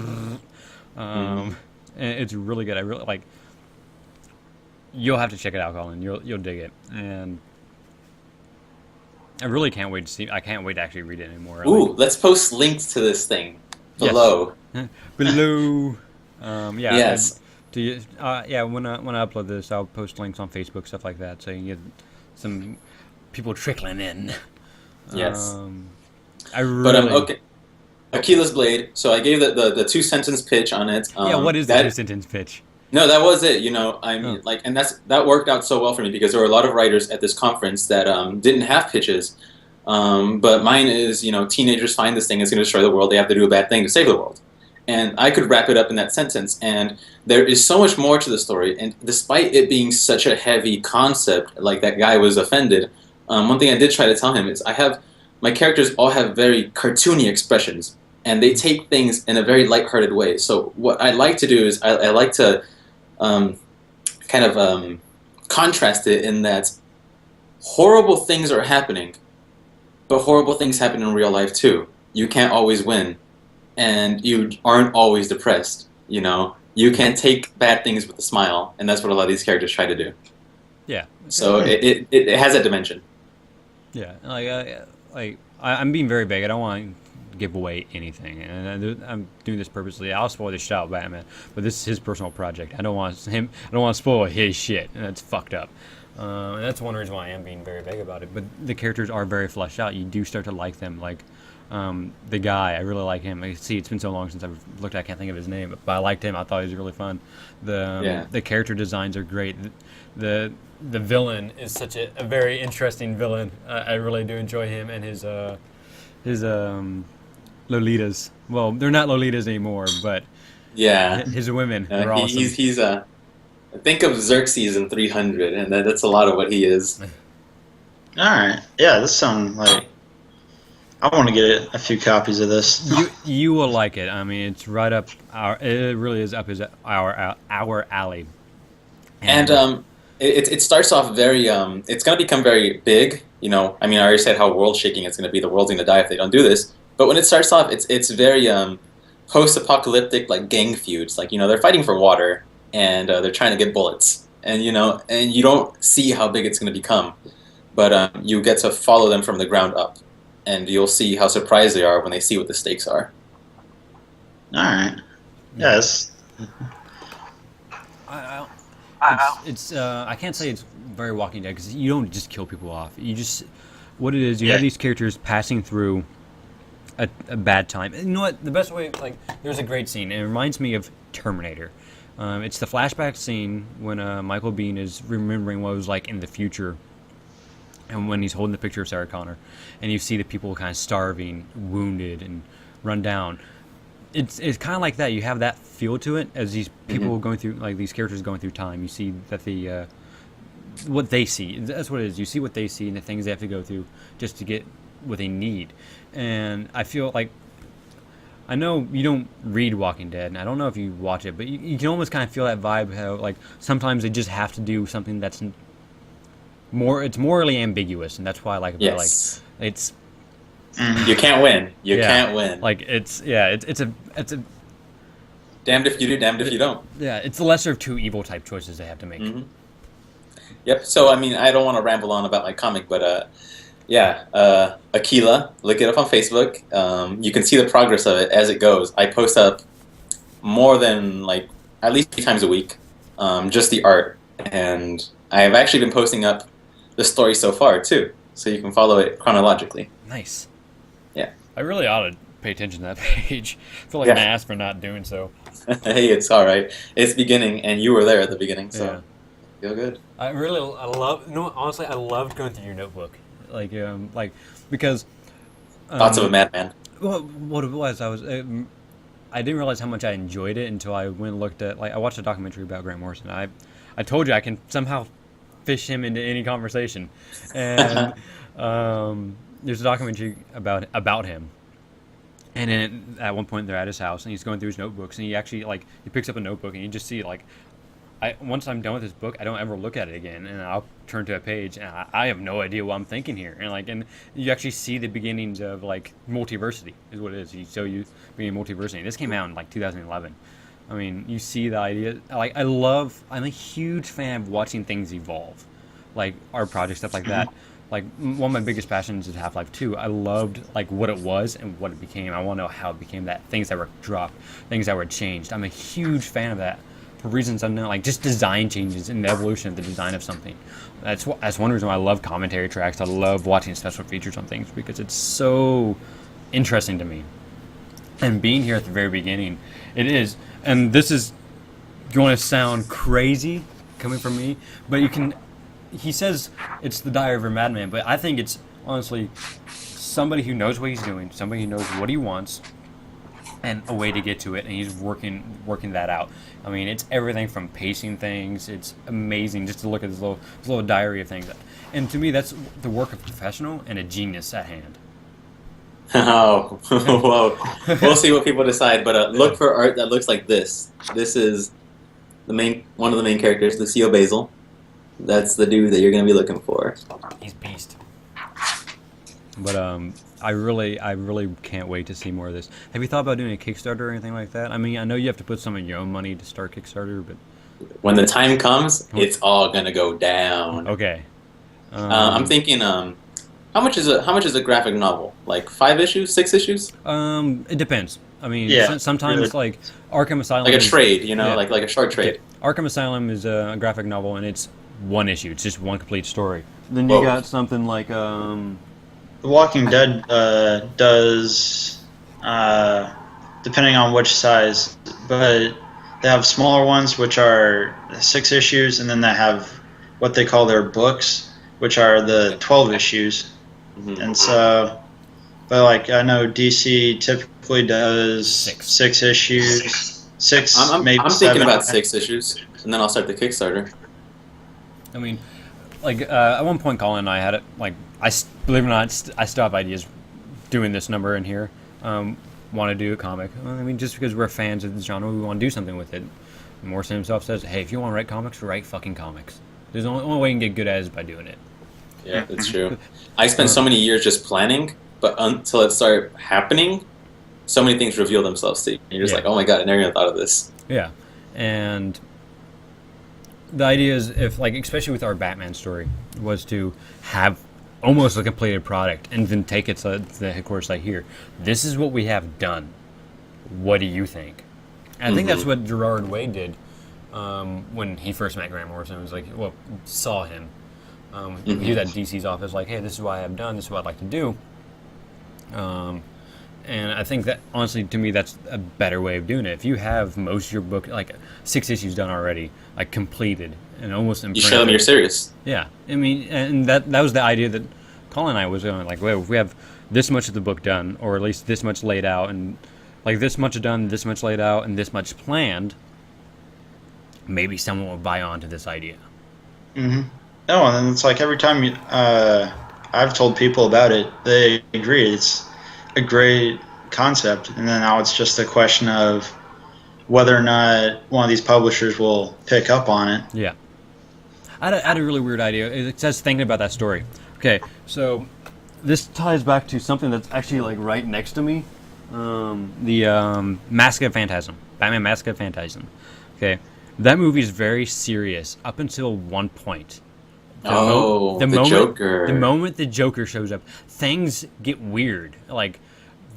And it's really good. I really like. You'll have to check it out, Colin. You'll dig it, and I really can't wait to see. I can't wait to actually read it anymore. Ooh, let's post links to this thing below. Yes. Below. Yeah. Yes. When I upload this, I'll post links on Facebook, stuff like that, so you can get some people trickling in. Yes. I really. But okay. Aquila's Blade. So I gave the 2 sentence pitch on it. Yeah, what is the that 2 sentence pitch? No, that was it. I mean, Oh. like, and that worked out so well for me because there were a lot of writers at this conference that didn't have pitches. But mine is, teenagers find this thing, it's going to destroy the world. They have to do a bad thing to save the world. And I could wrap it up in that sentence. And there is so much more to the story. And despite it being such a heavy concept, like that guy was offended, one thing I did try to tell him is my characters all have very cartoony expressions. And they take things in a very lighthearted way. So what I like to do is I like to kind of contrast it in that horrible things are happening, but horrible things happen in real life too. You can't always win, and you aren't always depressed. You can't take bad things with a smile, and that's what a lot of these characters try to do. Yeah. So it has that dimension. Yeah, I'm being very vague. I don't want to give away anything, and I'm doing this purposely. I'll spoil the shit out of Batman, but this is his personal project. I don't want to spoil his shit, and that's fucked up. And that's one reason why I am being very vague about it. But the characters are very fleshed out. You do start to like them. Like the guy, I really like him. It's been so long since I've looked. I can't think of his name, but I liked him. I thought he was really fun. The character designs are great. The villain is such a very interesting villain. I really do enjoy him and his Lolitas. Well, they're not Lolitas anymore, but his women are awesome. He's think of Xerxes in 300, and that's a lot of what he is. All right. Yeah, this sounds like I want to get a few copies of this. You will like it. I mean, it's right up it really is up our alley. And it starts off very it's going to become very big. I mean, I already said how world shaking it's going to be. The world's going to die if they don't do this. But when it starts off, it's very post-apocalyptic, like gang feuds. Like they're fighting for water. And they're trying to get bullets, and you don't see how big it's going to become, but you get to follow them from the ground up, and you'll see how surprised they are when they see what the stakes are. All right. Yes. I can't say it's very Walking Dead because you don't just kill people off. What it is, you have these characters passing through a bad time. And you know what? The best way, there's a great scene, and it reminds me of Terminator. It's the flashback scene when Michael Biehn is remembering what it was like in the future, and when he's holding the picture of Sarah Connor, and you see the people kind of starving, wounded, and run down. It's kind of like that. You have that feel to it as these people going through, these characters going through time. You see that what they see. That's what it is. You see what they see and the things they have to go through just to get what they need. And I feel like, I know you don't read Walking Dead, and I don't know if you watch it, but you can almost kind of feel that vibe, how sometimes they just have to do something that's it's morally ambiguous, and that's why I like it. Yes. It's you can't win. You can't win. It's a damned if you do, damned if you don't. Yeah, it's the lesser of two evil type choices they have to make. Mm-hmm. Yep. So I mean, I don't want to ramble on about my comic, but Aquila, look it up on Facebook. You can see the progress of it as it goes. I post up more than at least 3 times a week, just the art, and I have actually been posting up the story so far too, so you can follow it chronologically. Nice. Yeah. I really ought to pay attention to that page. I feel like an ass for not doing so. Hey, it's all right. It's beginning, and you were there at the beginning, so feel good. Honestly, I loved going through your notebook. Because Thoughts of a madman. Well, what it was, I didn't realize how much I enjoyed it until I went and looked at, I watched a documentary about Grant Morrison. I told you I can somehow fish him into any conversation, and there's a documentary about him. And then at one point they're at his house and he's going through his notebooks, and he actually he picks up a notebook and you just see once I'm done with this book, I don't ever look at it again, and I'll turn to a page, and I have no idea what I'm thinking here. And you actually see the beginnings of multiversity is what it is. You being multiversity. This came out in 2011. I mean, you see the idea. I'm a huge fan of watching things evolve, like our project stuff like that. One of my biggest passions is Half-Life 2. I loved what it was and what it became. I want to know how it became that. Things that were dropped, things that were changed. I'm a huge fan of that. For reasons unknown, just design changes and the evolution of the design of something. That's one reason why I love commentary tracks. I love watching special features on things because it's so interesting to me. And being here at the very beginning, it is, and this is going to sound crazy coming from me, but he says it's the diary of a madman, but I think it's honestly somebody who knows what he's doing, somebody who knows what he wants, and a way to get to it, and he's working that out. I mean, it's everything from pacing things. It's amazing just to look at this little diary of things, and to me, that's the work of a professional and a genius at hand. Oh, whoa! We'll see what people decide, but look for art that looks like this. This is one of the main characters, Lucio Basil. That's the dude that you're going to be looking for. He's beast. But I really can't wait to see more of this. Have you thought about doing a Kickstarter or anything like that? I mean, I know you have to put some of your own money to start Kickstarter, but when the time comes, it's all going to go down. Okay. I'm thinking, how much is a graphic novel? Like 5 issues, 6 issues? It depends. I mean, sometimes really. like Arkham Asylum, like a trade, like a short trade. Okay. Arkham Asylum is a graphic novel, and it's one issue. It's just one complete story. Then you got something like The Walking Dead does, depending on which size, but they have smaller ones which are 6 issues, and then they have what they call their books, which are the 12 issues. Mm-hmm. And so, but like I know DC typically does 6 issues, 6 maybe. I'm thinking about 6 issues, and then I'll start the Kickstarter. I mean, like at one point, Colin and I had it. Like, believe it or not, I still have ideas doing this number in here. Want to do a comic? I mean, just because we're fans of this genre, we want to do something with it. Morrison himself says, "Hey, if you want to write comics, write fucking comics. There's the only way you can get good at it is by doing it." Yeah, that's true. I spent so many years just planning, but until it started happening, so many things reveal themselves to you. You're just like, oh my god, I never even thought of this. Yeah, and the idea is, if like, especially with our Batman story, was to have almost a completed product and then take it to the headquarters like, here, this is what we have done. What do you think? And I think that's what Gerard Way did when he first met Grant Morrison. It was like, well, saw him. He was at DC's office, like, hey, this is what I have done, this is what I'd like to do. And I think that, honestly, to me, that's a better way of doing it. If you have most of your book, like 6 issues done already, like completed, and almost imprinted. You show them you're serious. Yeah. I mean, and that was the idea that Colin and I was going, like, well, if we have this much of the book done, or at least this much laid out, and like this much done, this much laid out, and this much planned, maybe someone will buy on to this idea. Mm-hmm. No, and it's like every time I've told people about it, they agree. It's a great concept, and then now it's just a question of whether or not one of these publishers will pick up on it. Yeah. I had a really weird idea. It says thinking about that story. Okay, so this ties back to something that's actually like right next to me. The Mask of Phantasm. Batman Mask of Phantasm. Okay. That movie is very serious up until one point. The Joker. The moment the Joker shows up, things get weird. Like,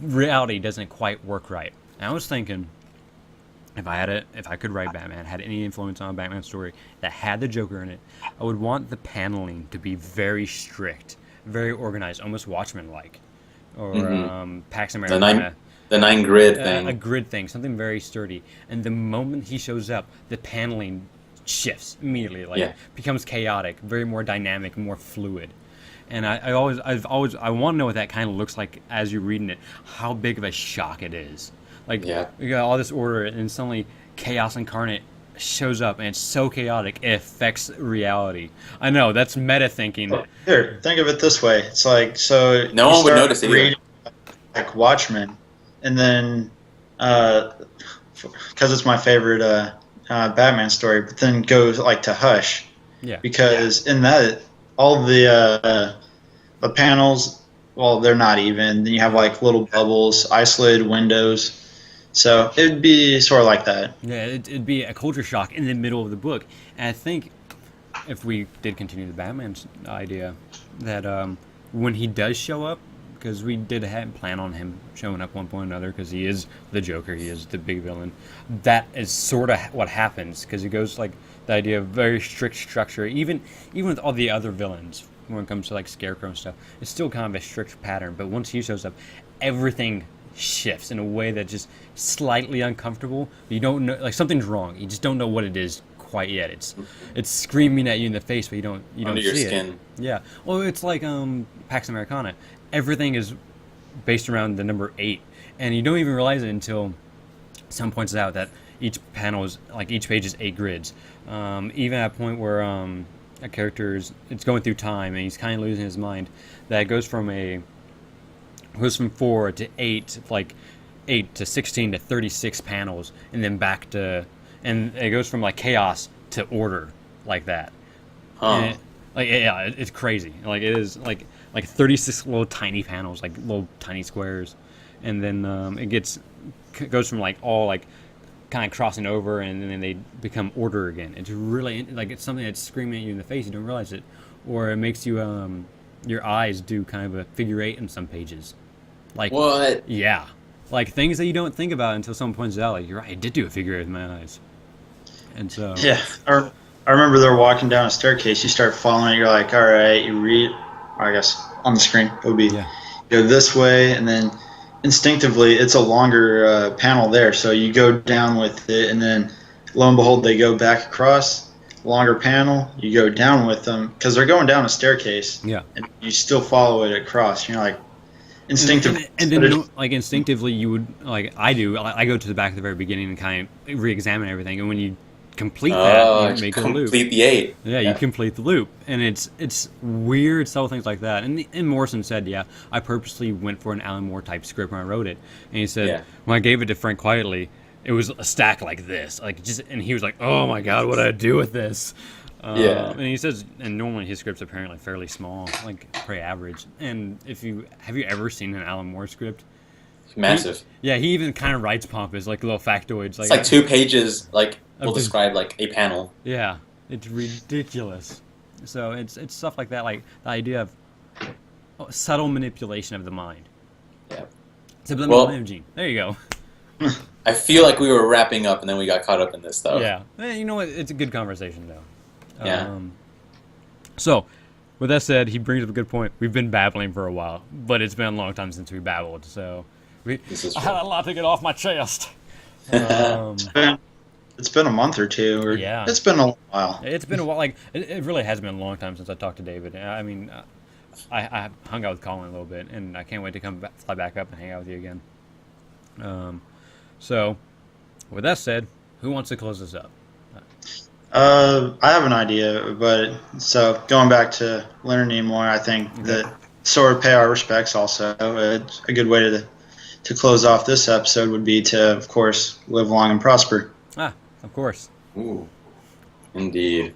reality doesn't quite work right. And I was thinking, if I could write Batman, had any influence on a Batman story that had the Joker in it, I would want the paneling to be very strict, very organized, almost Watchmen-like, or Pax Americana. The 9 grid thing. A grid thing, something very sturdy. And the moment he shows up, the paneling shifts immediately, becomes chaotic, very more dynamic, more fluid. And I want to know what that kind of looks like as you're reading it, how big of a shock it is. Like, you got all this order, and suddenly chaos incarnate shows up, and it's so chaotic it affects reality. I know, that's meta thinking. Here, think of it this way. It's like, so no one would notice it either. Like Watchmen, and then because it's my favorite Batman story, but then goes like to Hush, because in that all the panels, well, they're not even. Then you have like little bubbles, isolated windows. So it'd be sort of like that. Yeah, it'd be a culture shock in the middle of the book. And I think if we did continue the Batman idea, that when he does show up, because we did plan on him showing up one point or another, because he is the Joker, he is the big villain. That is sort of what happens, because it goes like the idea of very strict structure, even with all the other villains, when it comes to like Scarecrow and stuff, it's still kind of a strict pattern. But once he shows up, everything shifts in a way that just slightly uncomfortable. You don't know, like something's wrong. You just don't know what it is quite yet. It's screaming at you in the face, but you don't Under your see skin. it. Yeah. Well, it's like Pax Americana. Everything is based around the number 8, and you don't even realize it until someone points out that each panel is like each page is 8 grids. Even at a point where a character it's going through time and he's kind of losing his mind, that goes from 4 to 8, like 8 to 16 to 36 panels, and then back to, and it goes from like chaos to order, like that. Huh. It's crazy. Like it is like 36 little tiny panels, like little tiny squares, and then it goes from like all like kind of crossing over, and then they become order again. It's really like it's something that's screaming at you in the face. You don't realize it, or it makes you your eyes do kind of a figure 8 in some pages. Like What? Yeah, like things that you don't think about until someone points it out. Like, you're right, I did do a figure 8 with my eyes. And so Yeah, I remember they're walking down a staircase. You start following it. You're like, all right, you read. I guess on the screen it would be go this way, and then instinctively it's a longer panel there. So you go down with it, and then lo and behold, they go back across. Longer panel. You go down with them because they're going down a staircase. Yeah. And you still follow it across. You're like instinctively. And then like instinctively you would, like I do. I go to the back at the very beginning and kind of re-examine everything, and when you complete that, you make a loop. Complete the 8. Yeah, you complete the loop, and it's weird, subtle things like that. And Morrison said, yeah, I purposely went for an Alan Moore type script when I wrote it. And he said, when I gave it to Frank Quietly, it was a stack like this, like just, and he was like, oh my god, what do I do with this? And he says, and normally his scripts are apparently fairly small, like pretty average. And have you ever seen an Alan Moore script? Massive. He even kind of writes pompous, like little factoids. It's like 2 pages, like will describe like a panel. Yeah, it's ridiculous. So it's stuff like that, like the idea of subtle manipulation of the mind. Yeah. Subliminal imaging. There you go. I feel like we were wrapping up, and then we got caught up in this stuff. Yeah. You know what? It's a good conversation, though. Yeah. So, with that said, he brings up a good point. We've been babbling for a while, but it's been a long time since we babbled, so I had a lot to get off my chest. It's been a month or two. Or it's been a while. It's been a while. Like it really has been a long time since I talked to David. I mean, I hung out with Colin a little bit, and I can't wait to fly back up and hang out with you again. So, with that said, who wants to close this up? I have an idea, but so going back to Leonard Nimoy, I think that sort of pay our respects. Also, it's a good way to close off this episode would be to, of course, live long and prosper. Ah, of course. Ooh, indeed.